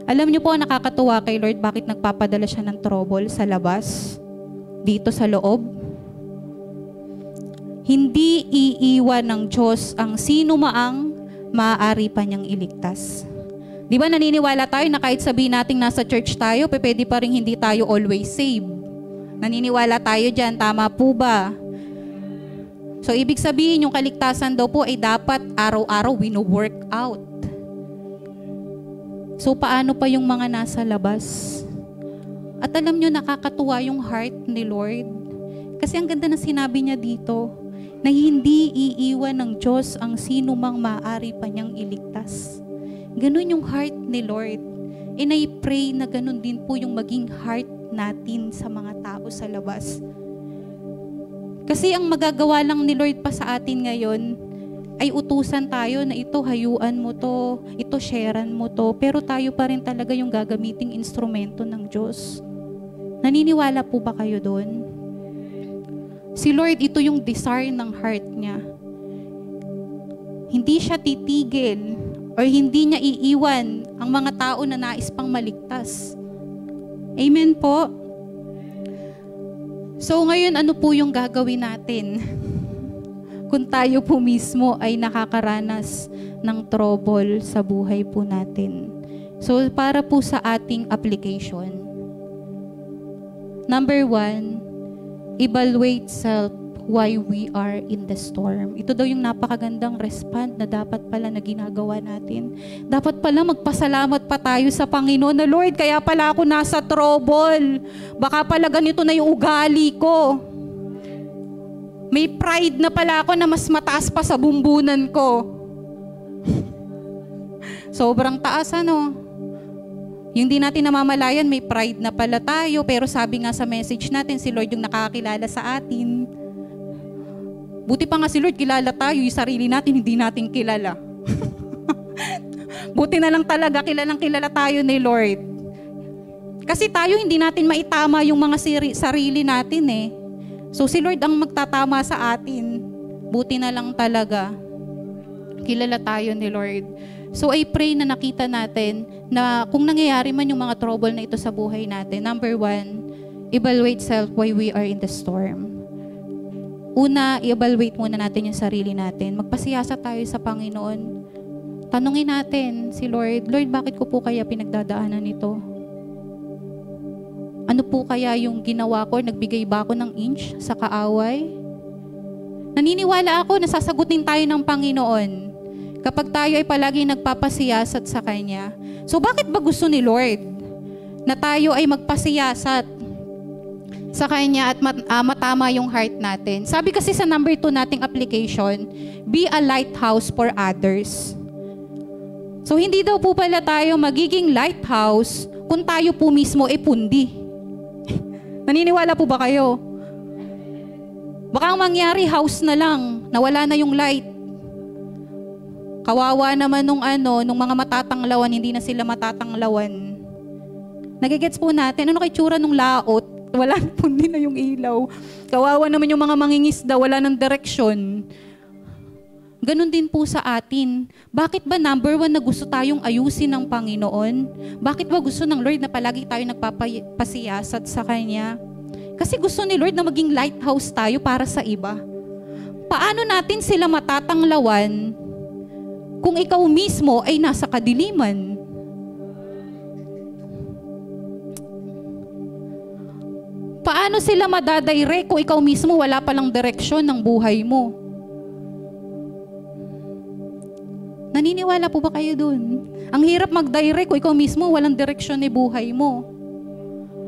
S3: Alam niyo po, nakakatuwa kay Lord, bakit nagpapadala siya ng trouble sa labas, dito sa loob? Hindi iiwan ng Diyos ang sino maang maaari pa niyang iligtas. Di ba naniniwala tayo na kahit sabihin natin nasa church tayo, pwede pa rin hindi tayo always saved. Naniniwala tayo dyan, tama po ba? So ibig sabihin, yung kaligtasan daw po ay dapat araw-araw wino-work out. So paano pa yung mga nasa labas? At alam nyo, nakakatuwa yung heart ni Lord. Kasi ang ganda na sinabi niya dito, na hindi iiwan ng Diyos ang sino mang maaari pa niyang iligtas. Ganun yung heart ni Lord. And I pray na ganun din po yung maging heart natin sa mga tao sa labas. Kasi ang magagawa lang ni Lord pa sa atin ngayon, ay utusan tayo na ito, hayuan mo to, ito, sharean mo to, pero tayo pa rin talaga yung gagamiting instrumento ng Diyos. Naniniwala po ba kayo doon? Si Lord, ito yung desire ng heart niya. Hindi siya titigil or hindi niya iiwan ang mga tao na nais pang maligtas. Amen po? So ngayon, ano po yung gagawin natin? Kung tayo po mismo ay nakakaranas ng trouble sa buhay po natin. So, para po sa ating application. Number 1, evaluate self why we are in the storm. Ito daw yung napakagandang respond na dapat pala na ginagawa natin. Dapat pala magpasalamat pa tayo sa Panginoon na, Lord, kaya pala ako nasa trouble. Baka pala ganito na yung ugali ko. May pride na pala ako na mas mataas pa sa bumbunan ko. Sobrang taas, ano? Yung di natin namamalayan, may pride na pala tayo, pero sabi nga sa message natin, si Lord yung nakakakilala sa atin. Buti pa nga si Lord, kilala tayo, yung sarili natin, hindi natin kilala. Buti na lang talaga, kilala tayo ni Lord. Kasi tayo, hindi natin maitama yung mga sarili natin eh. So si Lord ang magtatama sa atin. Buti na lang talaga, kilala tayo ni Lord. So I pray na nakita natin na kung nangyayari man yung mga trouble na ito sa buhay natin, number 1, evaluate self why we are in the storm. Una, i-evaluate muna natin yung sarili natin. Magpasiyasa tayo sa Panginoon. Tanungin natin si Lord, Lord, bakit ko po kaya pinagdadaanan ito? Ano po kaya yung ginawa ko? Nagbigay ba ako ng inch sa kaaway? Naniniwala ako na sasagutin tayo ng Panginoon kapag tayo ay palagi nagpapasiyasat sa Kanya. So bakit ba gusto ni Lord na tayo ay magpasiyasat sa Kanya at matama yung heart natin? Sabi kasi sa number 2 nating application, be a lighthouse for others. So hindi daw po pala tayo magiging lighthouse kung tayo po mismo ay pundi. Naniniwala po ba kayo? Baka ang mangyari, house na lang, nawala na yung light. Kawawa naman nung mga matatanglawan, hindi na sila matatanglawan. Nagigets po natin, ano kay tsura nung laot? Wala po din na yung ilaw. Kawawa naman yung mga mangingisda, wala ng direksyon. Ganon din po sa atin. Bakit ba number 1 na gusto tayong ayusin ng Panginoon? Bakit ba gusto ng Lord na palagi tayo nagpapasiyasat sa Kanya? Kasi gusto ni Lord na maging lighthouse tayo para sa iba. Paano natin sila matatanglawan kung ikaw mismo ay nasa kadiliman? Paano sila madadirect kung ikaw mismo wala palang direksyon ng buhay mo? Naniniwala po ba kayo dun? Ang hirap mag-direct kung ikaw mismo walang direksyon ng buhay mo.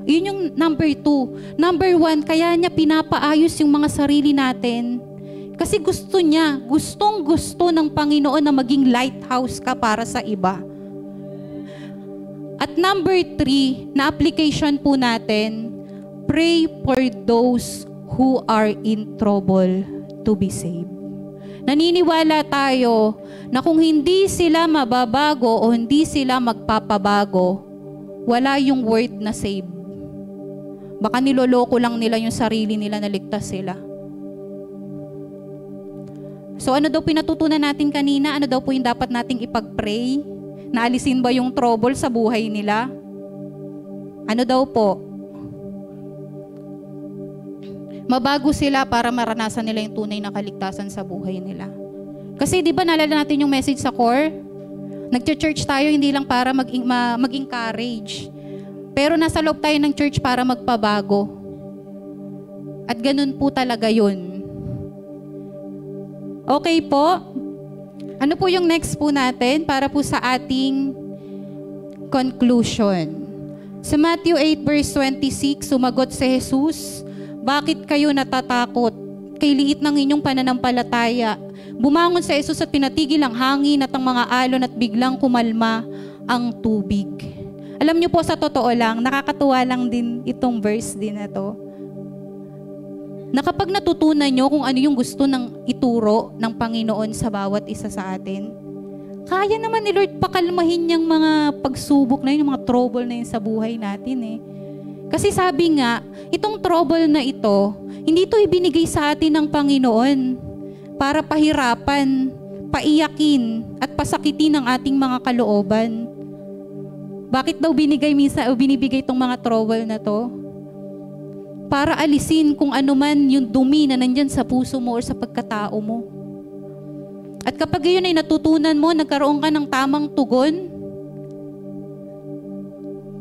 S3: Yun yung number 2. Number 1, kaya niya pinapaayos yung mga sarili natin. Kasi gusto niya, gustong-gusto ng Panginoon na maging lighthouse ka para sa iba. At number 3, na application po natin, pray for those who are in trouble to be saved. Naniniwala tayo na kung hindi sila mababago o hindi sila magpapabago, wala yung word na save. Baka niloloko lang nila yung sarili nila na ligtas sila. So ano daw pinatutunan natin kanina? Ano daw po yung dapat nating ipag-pray? Naalisin ba yung trouble sa buhay nila? Ano daw po? Mabago sila para maranasan nila yung tunay na kaligtasan sa buhay nila. Kasi di ba naalala natin yung message sa core? Nag-church tayo hindi lang para mag-encourage. Pero nasa loob tayo ng church para magpabago. At ganun po talaga yun. Okay po? Ano po yung next po natin para po sa ating conclusion? Sa Matthew 8 verse 26, sumagot si Jesus, bakit kayo natatakot? Kay liit ng inyong pananampalataya. Bumangon si Jesus at pinatigil ang hangin at ang mga alon at biglang kumalma ang tubig. Alam niyo po, sa totoo lang, nakakatuwa lang din itong verse din na to. Na kapag natutunan nyo kung ano yung gusto ng ituro ng Panginoon sa bawat isa sa atin, kaya naman ni Lord pakalmahin yung mga pagsubok na yun, yung mga trouble na yun sa buhay natin eh. Kasi sabi nga, itong trouble na ito, hindi ito ibinigay sa atin ng Panginoon para pahirapan, paiyakin, at pasakitin ang ating mga kalooban. Bakit daw binibigay itong mga trouble na to? Para alisin kung ano man yung dumi na nandyan sa puso mo o sa pagkatao mo. At kapag yun ay natutunan mo, nagkaroon ka ng tamang tugon,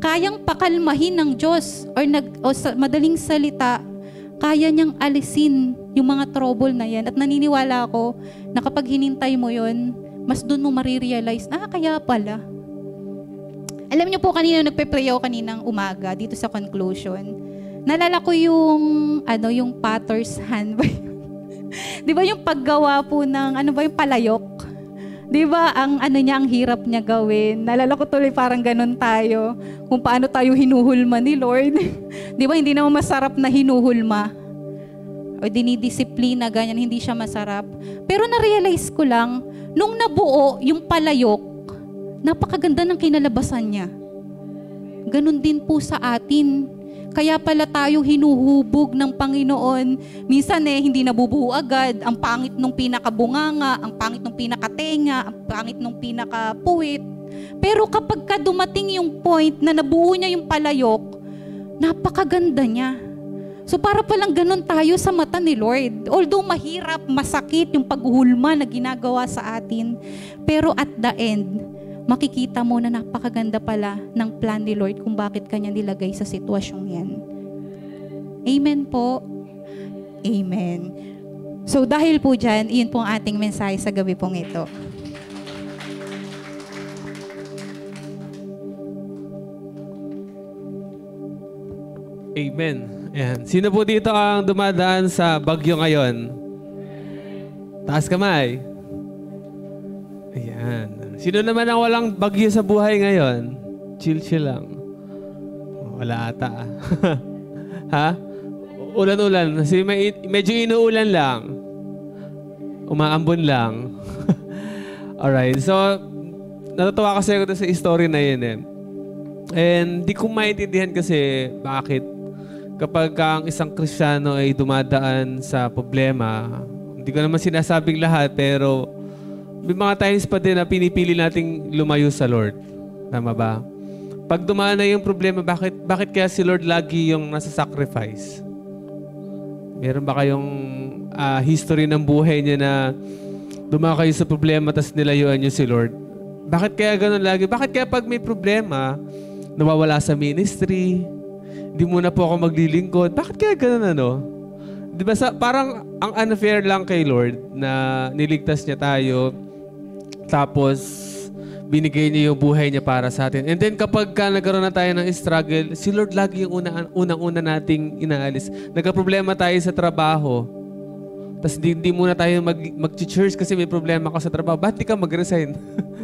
S3: kayang pakalmahin ng Diyos o sa madaling salita, kaya niyang alisin yung mga trouble na yan. At naniniwala ako na kapag hinintay mo yun, mas doon mo marirealize, kaya pala. Alam niyo po, kanina nagpe-pray ako kaninang umaga dito sa conclusion. Nalala ko yung potter's hand. Di ba yung paggawa po ng, yung palayok? Di ba, ang ano niya, ang hirap niya gawin. Nalala ko tuloy parang ganun tayo. Kung paano tayo hinuhulma ni Lord. Di ba, hindi naman masarap na hinuhulma. O dinidisiplina, ganyan, hindi siya masarap. Pero na-realize ko lang, nung nabuo yung palayok, napakaganda ng kinalabasan niya. Ganun din po sa atin. Kaya pala tayo hinuhubog ng Panginoon. Minsan hindi nabubuo agad. Ang pangit nung pinakabunganga, ang pangit nung pinakatenga, ang pangit nung pinakapuwit. Pero kapag dumating yung point na nabuo niya yung palayok, napakaganda niya. So para palang ganun tayo sa mata ni Lord. Although mahirap, masakit yung paghuhulma na ginagawa sa atin. Pero at the end, makikita mo na napakaganda pala ng plan ni Lord kung bakit kanya nilagay sa sitwasyong yan. Amen po. Amen. So dahil po dyan, iyon po ang ating mensahe sa gabi pong ito.
S1: Amen. Ayan. Sino po dito ang dumadaan sa bagyo ngayon? Taas kamay. Ayan. Sino naman ang walang bagyo sa buhay ngayon? Chill lang. Wala ata. Ha? Ulan-ulan. Kasi medyo inuulan lang. Umaambon lang. Alright. So, natutuwa kasi ako sa story na yun eh. And di ko maintindihan kasi bakit kapag ang isang Kristiyano ay dumadaan sa problema, hindi ko naman sinasabing lahat, pero may mga times pa din na pinipili nating lumayo sa Lord. Tama ba? Pag dumaan na yung problema, bakit kaya si Lord lagi yung nasa sacrifice? Meron ba kayong history ng buhay niya na dumaan kayo sa problema tapos nilayuan niyo si Lord? Bakit kaya ganun lagi? Bakit kaya pag may problema, nawawala sa ministry, hindi muna po ako maglilingkod? Bakit kaya ganun Di ba parang ang unfair lang kay Lord na niligtas niya tayo, tapos binigay niya yung buhay niya para sa atin. And then kapag nagkaroon na tayo ng struggle, si Lord lagi yung unang-una nating inaalis. Nagka-problema tayo sa trabaho, tapos hindi muna tayo mag-church kasi may problema ka sa trabaho. Ba't di ka mag-resign?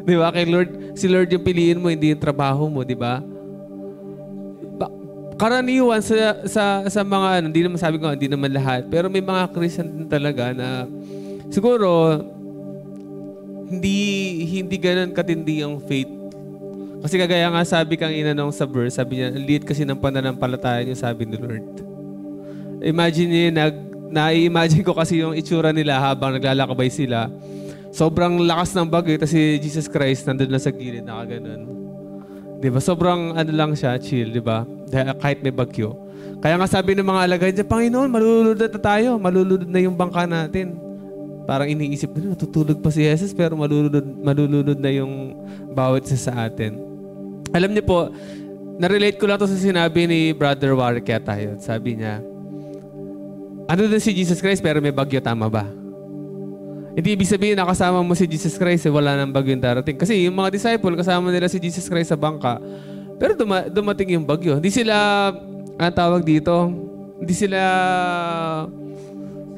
S1: Di ba? Kay Lord, si Lord yung piliin mo, hindi yung trabaho mo, di ba? Karaniwan sa mga hindi naman sabi ko, hindi naman lahat, pero may mga Christian din talaga na siguro hindi ganoon katindi ang faith. Kasi kagaya nga sabi kang inanong sa verse, sabi niya, lead kasi ng pananampalataya niyo, sabi ni Lord. Imagine niyo, na-imagine ko kasi yung itsura nila habang naglalakabay sila. Sobrang lakas ng bagyo, kasi si Jesus Christ nandun na sa gilid, nakaganon. Diba? Sobrang lang siya, chill, diba? Kahit may bagyo. Kaya nga sabi ng mga alagad niya, Panginoon, malulunod na tayo. Malulunod na yung bangka natin. Parang iniisip na, natutulog pa si Jesus, pero malulunod na yung bawat isa sa atin. Alam niyo po, na-relate ko lang to sa sinabi ni Brother Warwick tayo. Sabi niya, ano din si Jesus Christ, pero may bagyo, tama ba? Hindi ibig sabihin na kasama mo si Jesus Christ, wala nang bagyo yung darating. Kasi yung mga disciple, kasama nila si Jesus Christ sa bangka, pero dumating yung bagyo. Hindi sila, ang tawag dito, hindi sila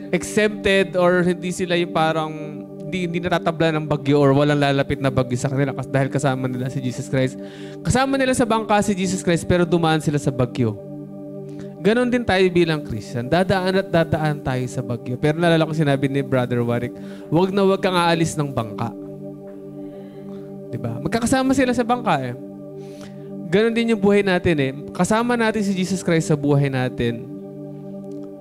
S1: exempted, or hindi sila yung parang hindi natatabla ng bagyo or walang lalapit na bagyo sa kanila dahil kasama nila si Jesus Christ. Kasama nila sa bangka si Jesus Christ, pero dumaan sila sa bagyo. Ganon din tayo bilang Christian. Dadaan at dadaan tayo sa bagyo. Pero nalala ko sinabi ni Brother Warwick, wag kang aalis ng bangka. Diba? Magkakasama sila sa bangka eh. Ganon din yung buhay natin eh. Kasama natin si Jesus Christ sa buhay natin.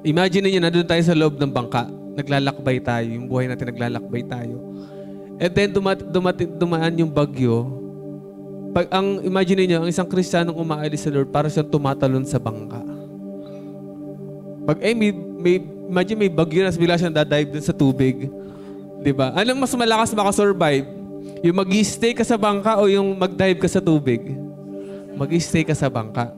S1: Imagine niyo, nandun tayo sa loob ng bangka. Naglalakbay tayo. Yung buhay natin, naglalakbay tayo. And then, dumaan yung bagyo. Imagine niyo, ang isang Kristiyanong umaalis sa Lord, para siyang tumatalon sa bangka. Imagine may bagyo na, bigla siyang dadive dun sa tubig. Diba? Anong mas malakas makasurvive? Yung mag-stay ka sa bangka o yung mag-dive ka sa tubig? Mag-stay ka sa bangka.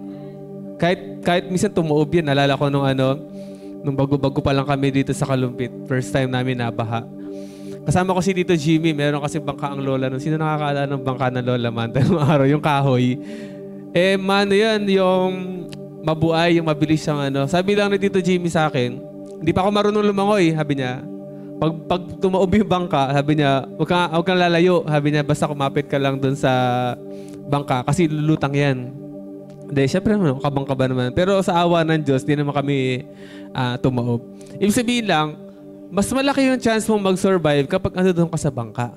S1: Kahit minsan tumuob yan. Nalala ko nung bago-bago pa lang kami dito sa Kalumpit. First time namin nabaha. Kasama ko si Tito Jimmy. Meron kasi bangka ang lola. Sino nakakaalala ng bangka ng lola man? Tanong araw, yung kahoy. Yan, yung mabuay, yung mabilis siyang Sabi lang ni Tito Jimmy sa akin, hindi pa ako marunong lumangoy, sabi niya. Pag tumaob yung bangka, sabi niya, huwag kang lalayo. Sabi niya, basta kumapit ka lang dun sa bangka kasi lulutang yan. Hindi, syempre naman, kabangka ba naman. Pero sa awa ng Diyos, di naman kami tumaob. Ibig sabihin lang, mas malaki yung chance mong mag-survive kapag doon ka sa bangka.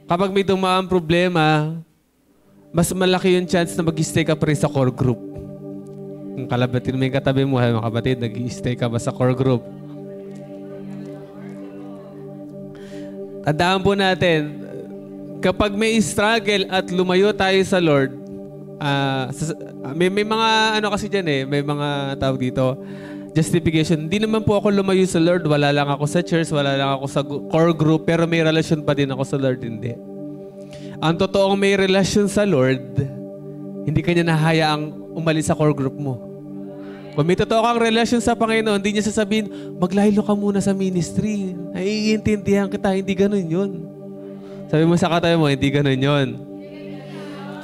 S1: Kapag may dumaan problema, mas malaki yung chance na mag-stay ka pa rin sa core group. Kung kalabatin mo yung katabi mo, mga kapatid, nag-stay ka ba sa core group? Tandaan po natin, kapag may struggle at lumayo tayo sa Lord, may mga ano kasi dyan may mga tawag dito, justification. Hindi naman po ako lumayo sa Lord, wala lang ako sa church, wala lang ako sa core group, pero may relasyon pa din ako sa Lord, hindi. Ang totoong may relasyon sa Lord, hindi kanya nahayaang umalis sa core group mo. Kung may totoo kang relasyon sa Panginoon, hindi niya sasabihin, maglaylo ka muna sa ministry. Naiintindihan kita, hindi ganun yun. Sabi mo sa katabi mo, hindi ganun yun.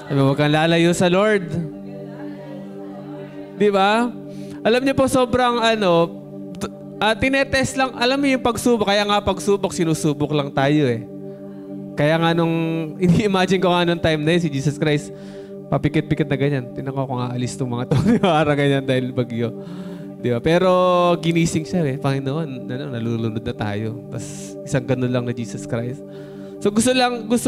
S1: Sabi mo, huwag kang lalayo sa Lord. Di ba? Alam niyo po, sobrang tinetest lang, alam mo yung pagsubok, kaya nga pagsubok, sinusubok lang tayo Kaya nga ini-imagine ko nga nung time na yun, si Jesus Christ, papikit-pikit na ganyan. Tinan ko kung aalis itong mga to. Para ganyan dahil bagyo. Di ba? Pero ginising siya Panginoon, nalulunod na tayo. Tapos isang ganun lang na Jesus Christ. So gusto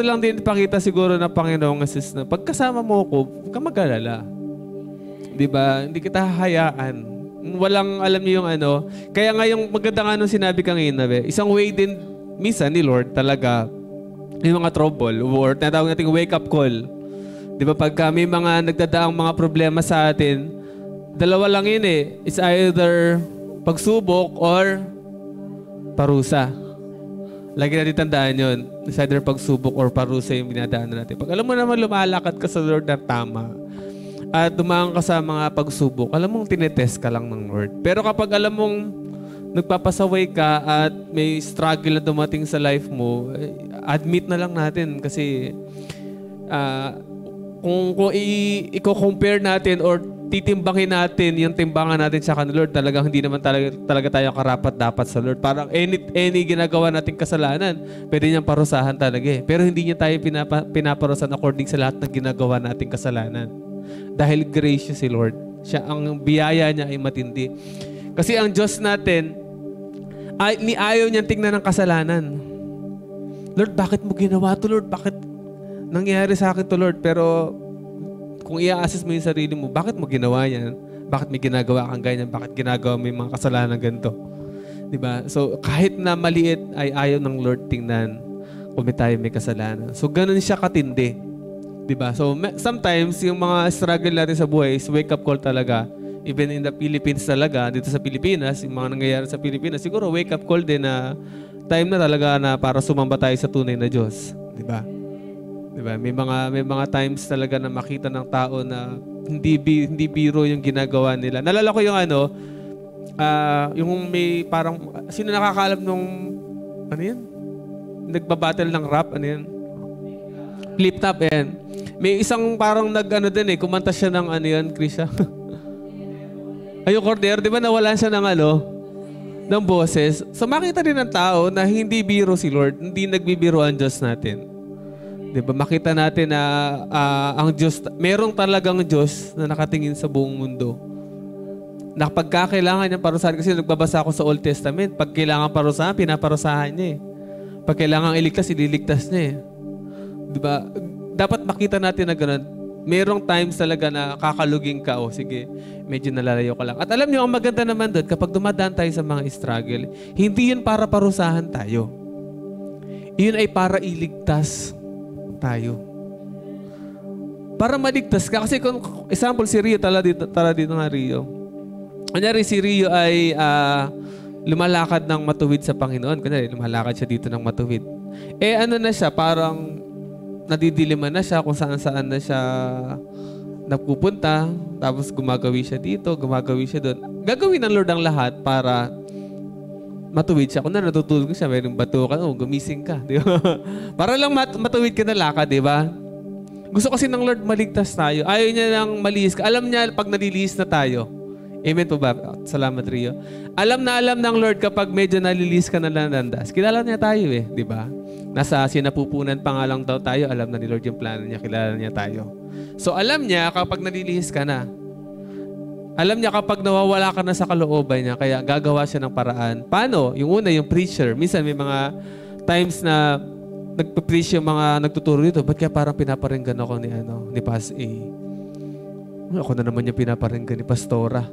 S1: lang din pakita siguro na Panginoong Jesus na pagkasama mo ko, huwag kang mag-alala. Di ba? Hindi kita hahayaan. Walang alam niyo yung Kaya nga yung maganda nga nung sinabi kanina, isang way din minsan ni Lord talaga yung mga trouble or tinatawag natin wake up call. Di ba pagka may mga nagdadaang mga problema sa atin, dalawa lang yun It's either pagsubok or parusa. Lagi natin tandaan yun. It's either pagsubok or parusa yung binadaanan natin. Pag alam mo naman lumalakad ka sa Lord na tama at dumaan ka sa mga pagsubok, alam mong tinetest ka lang ng Lord. Pero kapag alam mong nagpapasaway ka at may struggle na dumating sa life mo, admit na lang natin kasi kung i-compare natin or titimbangin natin yung timbangan natin sa kanila Lord, talagang hindi naman talaga tayo karapat dapat sa Lord. Parang any ginagawa nating kasalanan, pwede niyang parusahan talaga Pero hindi niya tayo pinaparusahan according sa lahat ng ginagawa nating kasalanan. Dahil gracious si Lord. Ang biyaya niya ay matindi. Kasi ang Diyos natin, ayaw niyang tingnan ng kasalanan. Lord, bakit mo ginawa to Lord? Bakit nangyayari sa akin to Lord? Pero kung i-assess mo yung sarili mo, bakit mo ginawa yan? Bakit may ginagawa kang ganyan? Bakit ginagawa mo yung mga kasalanan ganito? Diba? So, kahit na maliit ay ayaw ng Lord tingnan kung may kasalanan. So, ganun siya katindi. Diba? So, sometimes, yung mga struggle natin sa buhay is wake up call talaga. Even in the Philippines talaga, dito sa Pilipinas, yung mga nangyayari sa Pilipinas, siguro wake up call din na time na talaga na para sumamba tayo sa tunay na Diyos. Diba? Diba? May mga times talaga na makita ng tao na hindi biro yung ginagawa nila. Nalala ko yung yung may parang, sino nakakaalam nung, yun? Nagbabattle ng rap, Flip top, May isang parang din kumanta siya ng Krisha. Yung Cordero, di ba nawalan siya ng ng boses? So makita din ng tao na hindi biro si Lord, hindi nagbibiro ang Diyos natin. Diba? Makita natin na ang Diyos, merong talagang Diyos na nakatingin sa buong mundo. Na pagka kailangan niyang parusahan, kasi nagbabasa ako sa Old Testament, pag kailangan parusahan, pinaparusahan niya Pag kailangan iligtas, ililigtas niya Diba? Dapat makita natin na gano'n. Merong times talaga na kakaluging ka, sige, medyo nalalayo ka lang. At alam niyo, ang maganda naman doon, kapag dumadaan tayo sa mga struggle, hindi yun para parusahan tayo. Yun ay para iligtas tayo. Para maligtas ka. Kasi kung, example, si Rio, tala dito nga Rio. Kunyari, si Rio ay lumalakad ng matuwid sa Panginoon. Kunyari, lumalakad siya dito ng matuwid. Na siya, parang nadidiliman na siya kung saan-saan na siya napupunta. Tapos gumagawi siya dito, gumagawi siya doon. Gagawin ng Lord ang lahat para matuwid siya. Kung na natutulog siya, mayroong bato ka, gumising ka. Di ba? Para lang matuwid ka na lakad, di ba? Gusto kasi ng Lord maligtas tayo. Ayaw niya lang malihis ka. Alam niya, pag nalilihis na tayo, Amen po ba? Salamat, Rio. Alam na alam ng Lord kapag medyo nalilis ka na landas. Kilala niya tayo eh, di ba? Nasa sinapupunan pa nga lang daw tayo, alam na ni Lord yung plano niya, kilala niya tayo. So alam niya kapag nalilihis ka na. Alam niya kapag nawawala ka na sa kalooban niya, kaya gagawa siya ng paraan. Paano? Yung una, yung preacher. Minsan may mga times na nagpe-preach yung mga nagtuturo dito. Ba't kaya parang pinaparinggan ako ni Pas A? Ako na naman yung pinaparinggan ni Pastora.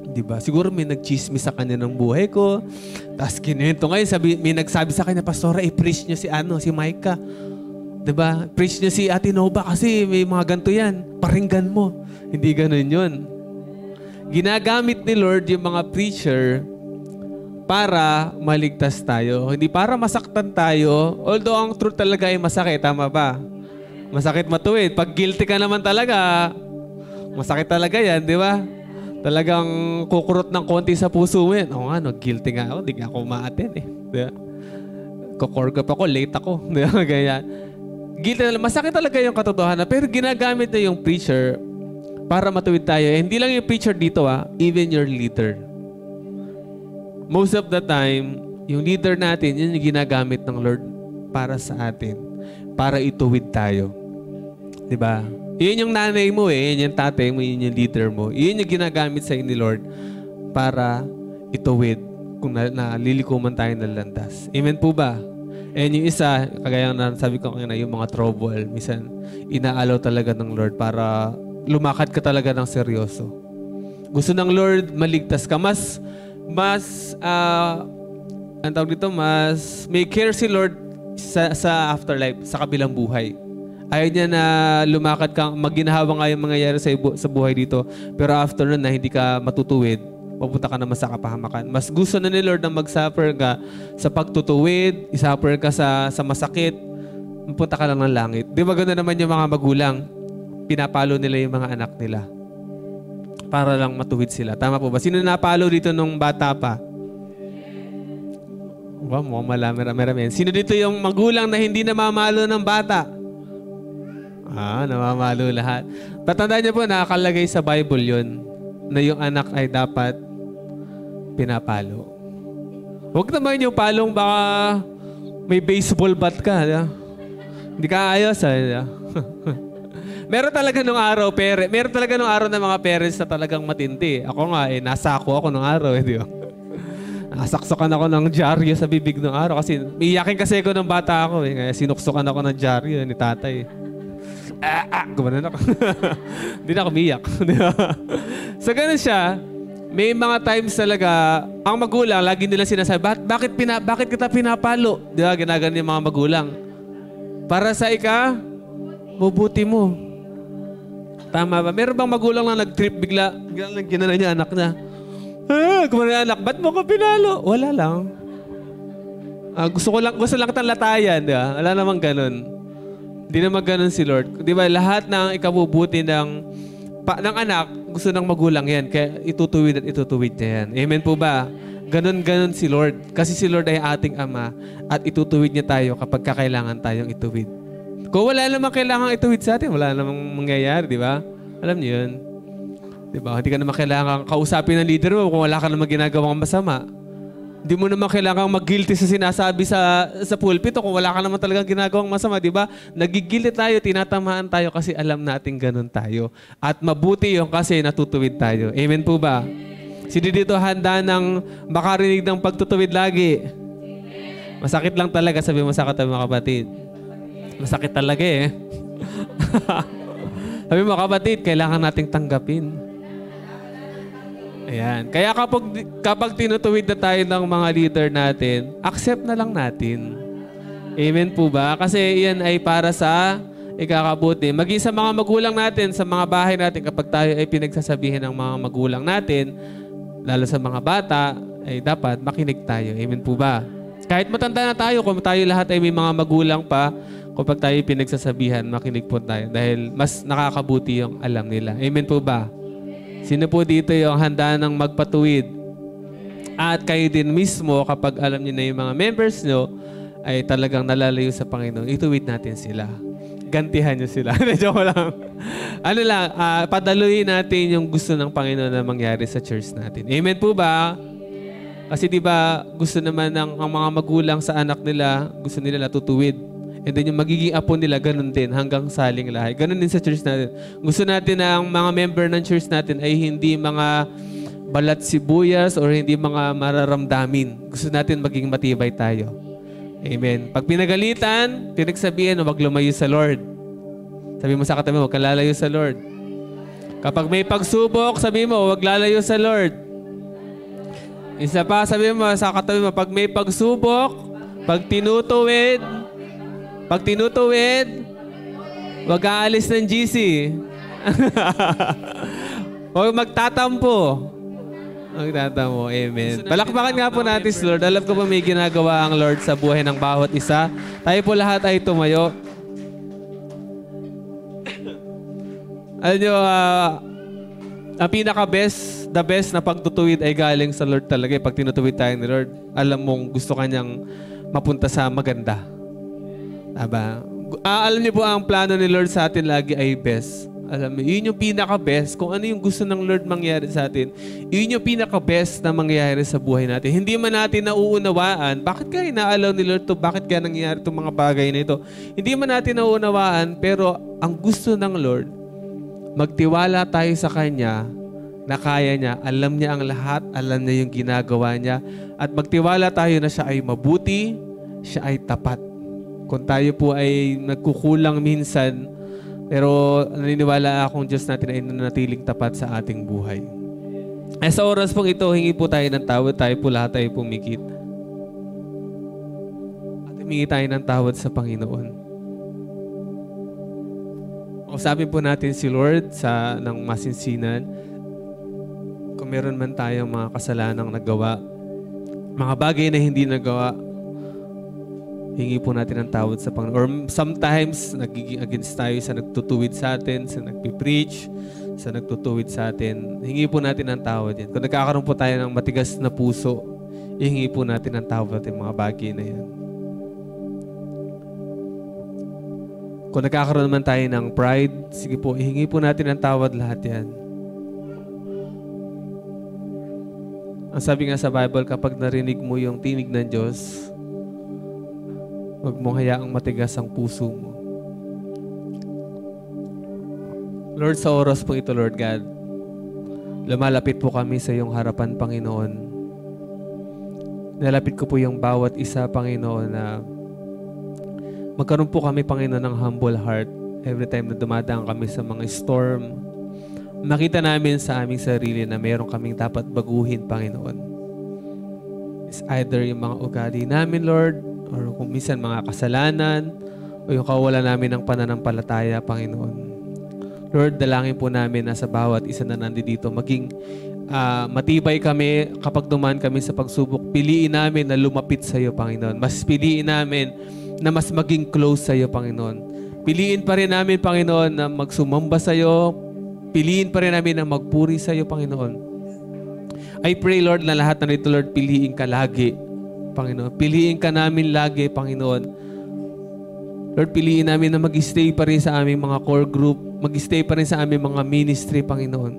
S1: Diba? Siguro may nag-chismis sa kanya ng buhay ko. Tapos kinento ngayon, may nagsabi sa kanya, Pastora, i-preach niyo si Micah. Diba? Preach niyo si Ate Nova kasi may mga ganito yan. Paringgan mo. Hindi ganun yun. Ginagamit ni Lord yung mga preacher para maligtas tayo. Hindi para masaktan tayo. Although ang truth talaga ay masakit. Tama ba? Masakit matuwid. Pag guilty ka naman talaga, masakit talaga yan, di ba? Talagang kukurot ng konti sa puso mo yan. Oo nga, guilty nga ako. Hindi nga ako ma-attend eh. Diba? Kukorgap ako, late ako. Diba? Ganyan. Guilty talaga. Masakit talaga yung katotohanan. Pero ginagamit na yung preacher para matuwid tayo. Eh, hindi lang yung preacher dito even your leader. Most of the time, yung leader natin, yun yung ginagamit ng Lord para sa atin. Para ituwid tayo. Diba? Yun yung nanay mo yun yung tatay mo, yun yung leader mo. Yun yung ginagamit sa ni Lord para ituwid kung nalilikuman tayo ng landas. Amen po ba? And yung isa, kagaya na sabi ko kanina, yung mga trouble, minsan inaalaw talaga ng Lord para lumakad ka talaga ng seryoso. Gusto ng Lord maligtas ka. Mas may care si Lord sa afterlife, sa kabilang buhay. Ayaw niya na lumakad ka, magginahawa nga yung mangyayari sa buhay dito. Pero after nun na hindi ka matutuwid, papunta ka naman sa kapahamakan. Mas gusto na ni Lord na mag-suffer ka sa pagtutuwid, isuffer ka sa masakit, mapunta ka lang ng langit. Di ba gano'n naman yung mga magulang? Pinapalo nila yung mga anak nila para lang matuwid sila. Tama po ba? Sino napalo dito nung bata pa? Wow, mukhang marami. Sino dito yung magulang na hindi namamalo ng bata? Namamalo lahat. Tatandaan niyo po, nakakalagay sa Bible yun na yung anak ay dapat pinapalo. Huwag naman yung palong baka may baseball bat ka. Hindi ka ayos. Meron talaga nung araw, meron talaga nung araw ng mga parents na talagang matindi. Ako nga, nasako ako nung araw. Di ba? Nasaksakan ako ng dyaryo sa bibig nung araw kasi iyakin kasi ako nung bata ako. Kaya sinuksukan ako ng dyaryo ni tatay. Gumanon ako. Hindi na ako umiyak. So, ganun siya. May mga times talaga, ang magulang, lagi nila sinasabi, bakit kita pinapalo? Di ba? Ginaganon yung mga magulang. Para sa bubuti mo. Tama ba? Meron bang magulang na nag-trip biglang ginanon niya anak niya? Gumanon yung anak, ba't mo ko pinalo? Wala lang. Gusto lang kitang latayan. Di ba? Wala namang ganun. Di naman ganun si Lord. Di ba, lahat ng ikabubuti ng anak, gusto ng magulang yan. Kaya itutuwid niya yan. Amen po ba? Ganun si Lord. Kasi si Lord ay ating Ama at itutuwid niya tayo kapag kakailangan tayong ituwid. Kung wala namang kailangan ituwid sa atin, wala namang mangyayari, di ba? Alam niyo yun. Di ba? Hindi ka naman kailangan kausapin ng leader mo kung wala ka namang ginagawang masama. Hindi mo naman kailangang mag-guilty sa sinasabi sa pulpito kung wala ka naman talagang ginagawang masama, di ba? Nagigilty tayo, tinatamaan tayo kasi alam natin ganun tayo. At mabuti yung kasi natutuwid tayo. Amen po ba? Sino dito handa ng makarinig ng pagtutuwid lagi? Masakit lang talaga, sabi mo sa mga kapatid. Masakit talaga eh. Sabi mo kapatid, kailangan nating tanggapin. Ayan. Kaya kapag tinutuwid na tayo ng mga leader natin, accept na lang natin. Amen po ba? Kasi yan ay para sa ikakabuti. Maging sa mga magulang natin, sa mga bahay natin, kapag tayo ay pinagsasabihin ng mga magulang natin, lalo sa mga bata, ay dapat makinig tayo. Amen po ba? Kahit matanda na tayo, kung tayo lahat ay may mga magulang pa, kapag tayo pinagsasabihan, makinig po tayo. Dahil mas nakakabuti yung alam nila. Amen po ba? Sino po dito yung handa ng magpatuwid? At kayo din mismo, kapag alam niyo na yung mga members nyo, ay talagang nalalayo sa Panginoon, ituwid natin sila. gantihan nyo sila. Joke lang. Ano lang, padaluhin natin yung gusto ng Panginoon na mangyari sa church natin. Amen po ba? Kasi di ba gusto naman ng ang mga magulang sa anak nila, gusto nila natutuwid. And then yung magiging apo nila, ganun din, hanggang saling lahi. Ganun din sa church natin. Gusto natin na ang mga member ng church natin ay hindi mga balat sibuyas or hindi mga mararamdamin. Gusto natin maging matibay tayo. Amen. Pag pinagalitan, pinagsabihan, huwag lumayo sa Lord. Sabi mo sa katabi mo, huwag ka lalayo sa Lord. Kapag may pagsubok, sabi mo, huwag lalayo sa Lord. Isa pa, sabi mo sa katabi mo, pag may pagsubok, pag tinutuwid, huwag aalis ng GC. Huwag magtatampo. Magtatampo. Amen. Palakpakan nga po natin si Lord. Alam ko po may ginagawa ang Lord sa buhay ng bawat isa. Tayo po lahat ay tumayo. Alam nyo, ang pinaka-best, the best na pagtutuwid ay galing sa Lord talaga. Pag tinutuwid tayo ni Lord, alam mong gusto kanyang mapunta sa maganda. Aba, alam niyo po ang plano ni Lord sa atin lagi ay best. Alam mo, yun yung pinaka-best. Kung ano yung gusto ng Lord mangyari sa atin, yun yung pinaka-best na mangyayari sa buhay natin. Hindi man natin nauunawaan, bakit kaya inaalaw ni Lord to? Bakit kaya nangyayari itong mga bagay na ito? Hindi man natin nauunawaan, pero ang gusto ng Lord, magtiwala tayo sa Kanya na kaya niya. Alam niya ang lahat, alam niya yung ginagawa niya. At magtiwala tayo na siya ay mabuti, siya ay tapat. Kung tayo po ay nagkukulang minsan, pero naniniwala akong Diyos natin ay nanatiling tapat sa ating buhay. Sa oras pong ito, hingi po tayo ng tawad. Tayo po lahat tayo pumikit. At humingi tayo ng tawad sa Panginoon. Kausapin po natin si Lord ng masinsinan. Kung meron man tayong mga kasalanang nagawa, mga bagay na hindi nagawa, hingi po natin ang tawad sa Panginoon. Or sometimes, nagiging against tayo sa nagtutuwid sa atin, sa nagpipreach, sa nagtutuwid sa atin. Hingi po natin ang tawad yan. Kung nagkakaroon po tayo ng matigas na puso, hingi po natin ang tawad natin mga bagay na yan. Kung nagkakaroon naman tayo ng pride, sige po, hingi po natin ang tawad lahat yan. Ang sabi nga sa Bible, kapag narinig mo yung tinig ng Diyos, huwag mong hayaang matigas ang puso mo. Lord, sa oras po ito, Lord God, lumalapit po kami sa iyong harapan, Panginoon. Nalapit ko po yung bawat isa, Panginoon, na magkaroon po kami, Panginoon, ng humble heart every time na dumadaan kami sa mga storm. Makita namin sa aming sarili na mayroon kaming dapat baguhin, Panginoon. It's either yung mga ugali namin, Lord, or kung minsan mga kasalanan, o yung kawalan namin ng pananampalataya, Panginoon. Lord, dalangin po namin na sa bawat isa na nandito, maging matibay kami kapag dumaan kami sa pagsubok. Piliin namin na lumapit sa iyo, Panginoon. Mas piliin namin na mas maging close sa iyo, Panginoon. Piliin pa rin namin, Panginoon, na magsumamba sa iyo. Piliin pa rin namin na magpuri sa iyo, Panginoon. I pray, Lord, na lahat na nito, Lord, piliin ka lagi, Panginoon. Piliin ka namin lagi, Panginoon. Lord, piliin namin na mag-stay pa rin sa aming mga core group, mag-stay pa rin sa aming mga ministry, Panginoon.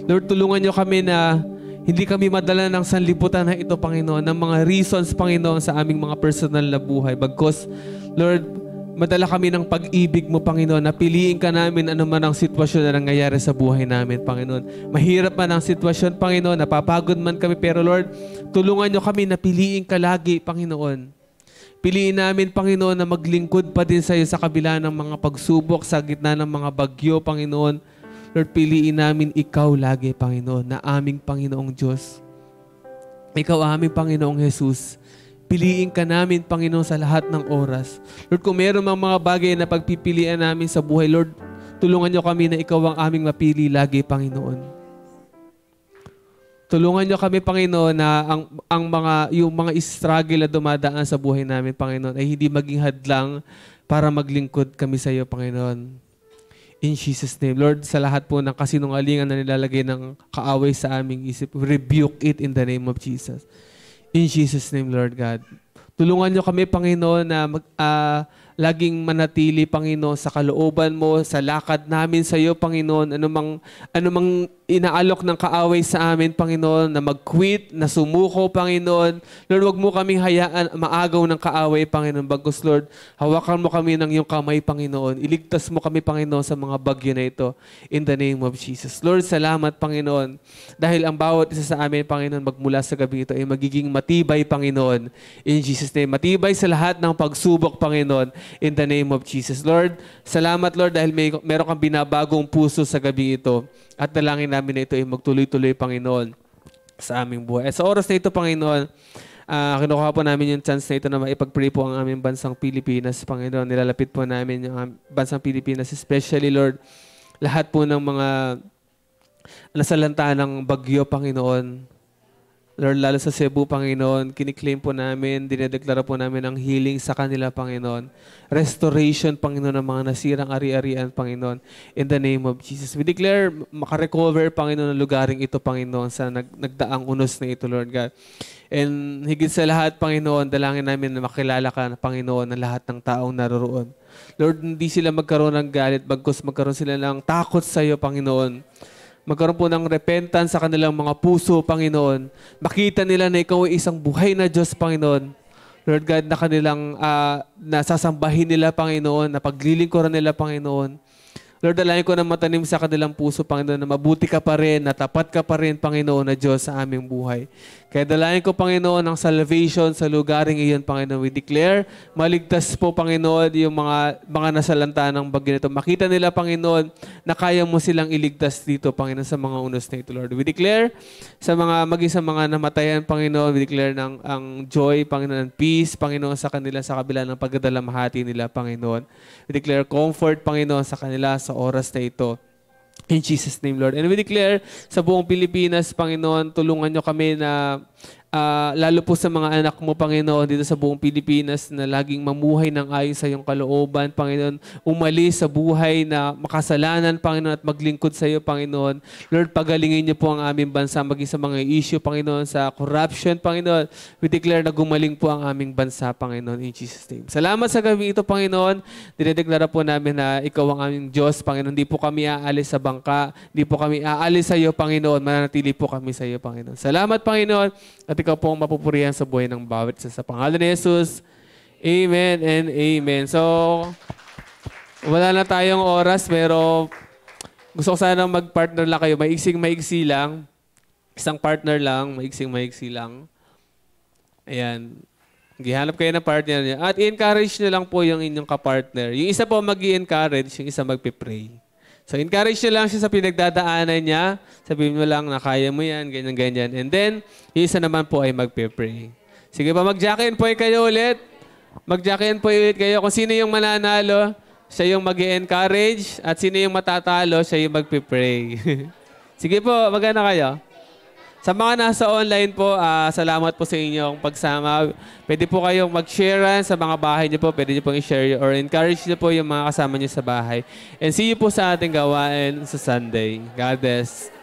S1: Lord, tulungan niyo kami na hindi kami madala ng sanlibutan na ito, Panginoon, ng mga reasons, Panginoon, sa aming mga personal na buhay. Bagkus, Lord, madala kami ng pag-ibig mo, Panginoon, na piliin ka namin ano man ang sitwasyon na nangyayari sa buhay namin, Panginoon. Mahirap man ang sitwasyon, Panginoon, napapagod man kami, pero Lord, tulungan niyo kami na piliin ka lagi, Panginoon. Piliin namin, Panginoon, na maglingkod pa din sa iyo sa kabila ng mga pagsubok, sa gitna ng mga bagyo, Panginoon. Lord, piliin namin ikaw lagi, Panginoon, na aming Panginoong Diyos. Ikaw aming Panginoong Jesus. Piliin ka namin, Panginoon, sa lahat ng oras. Lord, kung meron mga bagay na pagpipilian namin sa buhay, Lord, tulungan niyo kami na ikaw ang aming mapili lagi, Panginoon. Tulungan niyo kami, Panginoon, na yung mga struggle na dumadaan sa buhay namin, Panginoon, ay hindi maging hadlang para maglingkod kami sa iyo, Panginoon. In Jesus' name. Lord, sa lahat po ng kasinungalingan na nilalagay ng kaaway sa aming isip, rebuke it in the name of Jesus. In Jesus' name, Lord God. Tulungan niyo kami, Panginoon, na laging manatili, Panginoon, sa kalooban mo, sa lakad namin sa iyo, Panginoon. Anumang inaalok ng kaaway sa amin, Panginoon, na mag-quit, na sumuko, Panginoon. Lord, wag mo kaming hayaan maagaw ng kaaway, Panginoon. Bagkus, Lord, hawakan mo kami ng iyong kamay, Panginoon. Iligtas mo kami, Panginoon, sa mga bagyo na ito. In the name of Jesus. Lord, salamat, Panginoon. Dahil ang bawat isa sa amin, Panginoon, magmula sa gabi ito ay magiging matibay, Panginoon. In Jesus' name. Matibay sa lahat ng pagsubok, Panginoon. In the name of Jesus. Lord, salamat, Lord, dahil meron kang binabagong puso sa gabi ito. At dalangin namin na ito ay magtuloy-tuloy, Panginoon, sa aming buhay. At sa oras na ito, Panginoon, kinukuha po namin yung chance na ito na maipag-pray po ang aming bansang Pilipinas, Panginoon. Nilalapit po namin yung bansang Pilipinas, especially, Lord, lahat po ng mga nasalanta ng bagyo, Panginoon. Lord, lalo sa Cebu, Panginoon, kiniklaim po namin, dinedeklara po namin ang healing sa kanila, Panginoon. Restoration, Panginoon, ng mga nasirang ari-arian, Panginoon. In the name of Jesus. We declare, makarecover, Panginoon, ang lugaring ito, Panginoon, sa nagdaang unos na ito, Lord God. And higit sa lahat, Panginoon, dalangin namin na makilala ka, Panginoon, ng lahat ng taong naroroon. Lord, hindi sila magkaroon ng galit, bagkus magkaroon sila ng takot sa iyo, Panginoon. Magkaroon po ng repentance sa kanilang mga puso, Panginoon. Makita nila na ikaw ay isang buhay na Diyos, Panginoon. Lord God, na kanilang nasasambahin nila, Panginoon, na paglilingkuran nila, Panginoon. Lord, dalangin ko na matanim sa kanilang puso, Panginoon, na mabuti ka pa rin, na tapat ka pa rin, Panginoon, na Diyos sa aming buhay. Kaya dalangin ko, Panginoon, ang salvation sa lugaring iyon, Panginoon. We declare, maligtas po, Panginoon, yung mga nasalanta ng bagyo nito. Makita nila, Panginoon, na kaya mo silang iligtas dito, Panginoon, sa mga unos na ito, Lord. We declare, maging sa mga namatayan, Panginoon, we declare ang joy, Panginoon, peace, Panginoon, sa kanila, sa kabila ng pagdadalamhati nila, Panginoon. We declare comfort, Panginoon, sa kanila, sa oras na ito. In Jesus' name, Lord. And we declare sa buong Pilipinas, Panginoon, tulungan nyo kami na lalo po sa mga anak mo, Panginoon, dito sa buong Pilipinas na laging mamuhay ng ayon sa iyong kalooban, Panginoon. Umalis sa buhay na makasalanan, Panginoon, at maglingkod sa iyo, Panginoon. Lord, pagalingin niyo po ang aming bansa, maging sa mga issue, Panginoon, sa corruption, Panginoon. We declare na gumaling po ang aming bansa, Panginoon, in Jesus' name. Salamat sa gabi ito, Panginoon. Dinedeklara po namin na ikaw ang aming Diyos, Panginoon. Hindi po kami aalis sa bangka. Hindi po kami aalis sa iyo, Panginoon. Mananatili po kami sa iyo, Panginoon. Salamat, Panginoon. At ikaw po ang mapupurihan sa buhay ng bawat isa. Sa pangalan ni Jesus, amen and amen. So, wala na tayong oras, pero gusto ko sana mag-partner lang kayo. Maiksing-maiksi lang. Isang partner lang, maiksing-maiksi lang. Ayan. Gihanap kayo ng partner niya. At i-encourage nyo lang po yung inyong kapartner. Yung isa po mag-i-encourage, yung isa mag-pray. So, encourage nyo lang siya sa pinagdadaanan niya. Sabihin mo lang na kaya mo yan, ganyan-ganyan. And then, yung isa naman po ay magpe-pray. Sige pa, mag-jack-in po kayo ulit. Mag-jack-in po ulit kayo. Kung sino yung mananalo, siya yung mag-i-encourage. At sino yung matatalo, siya yung magpe-pray. Sige po, magana kayo. Sa mga nasa online po, salamat po sa inyong pagsama. Pwede po kayong mag-share sa mga bahay niyo po. Pwede niyo pong i-share or encourage niyo po yung mga kasama niyo sa bahay. And see you po sa ating gawain sa Sunday. God bless.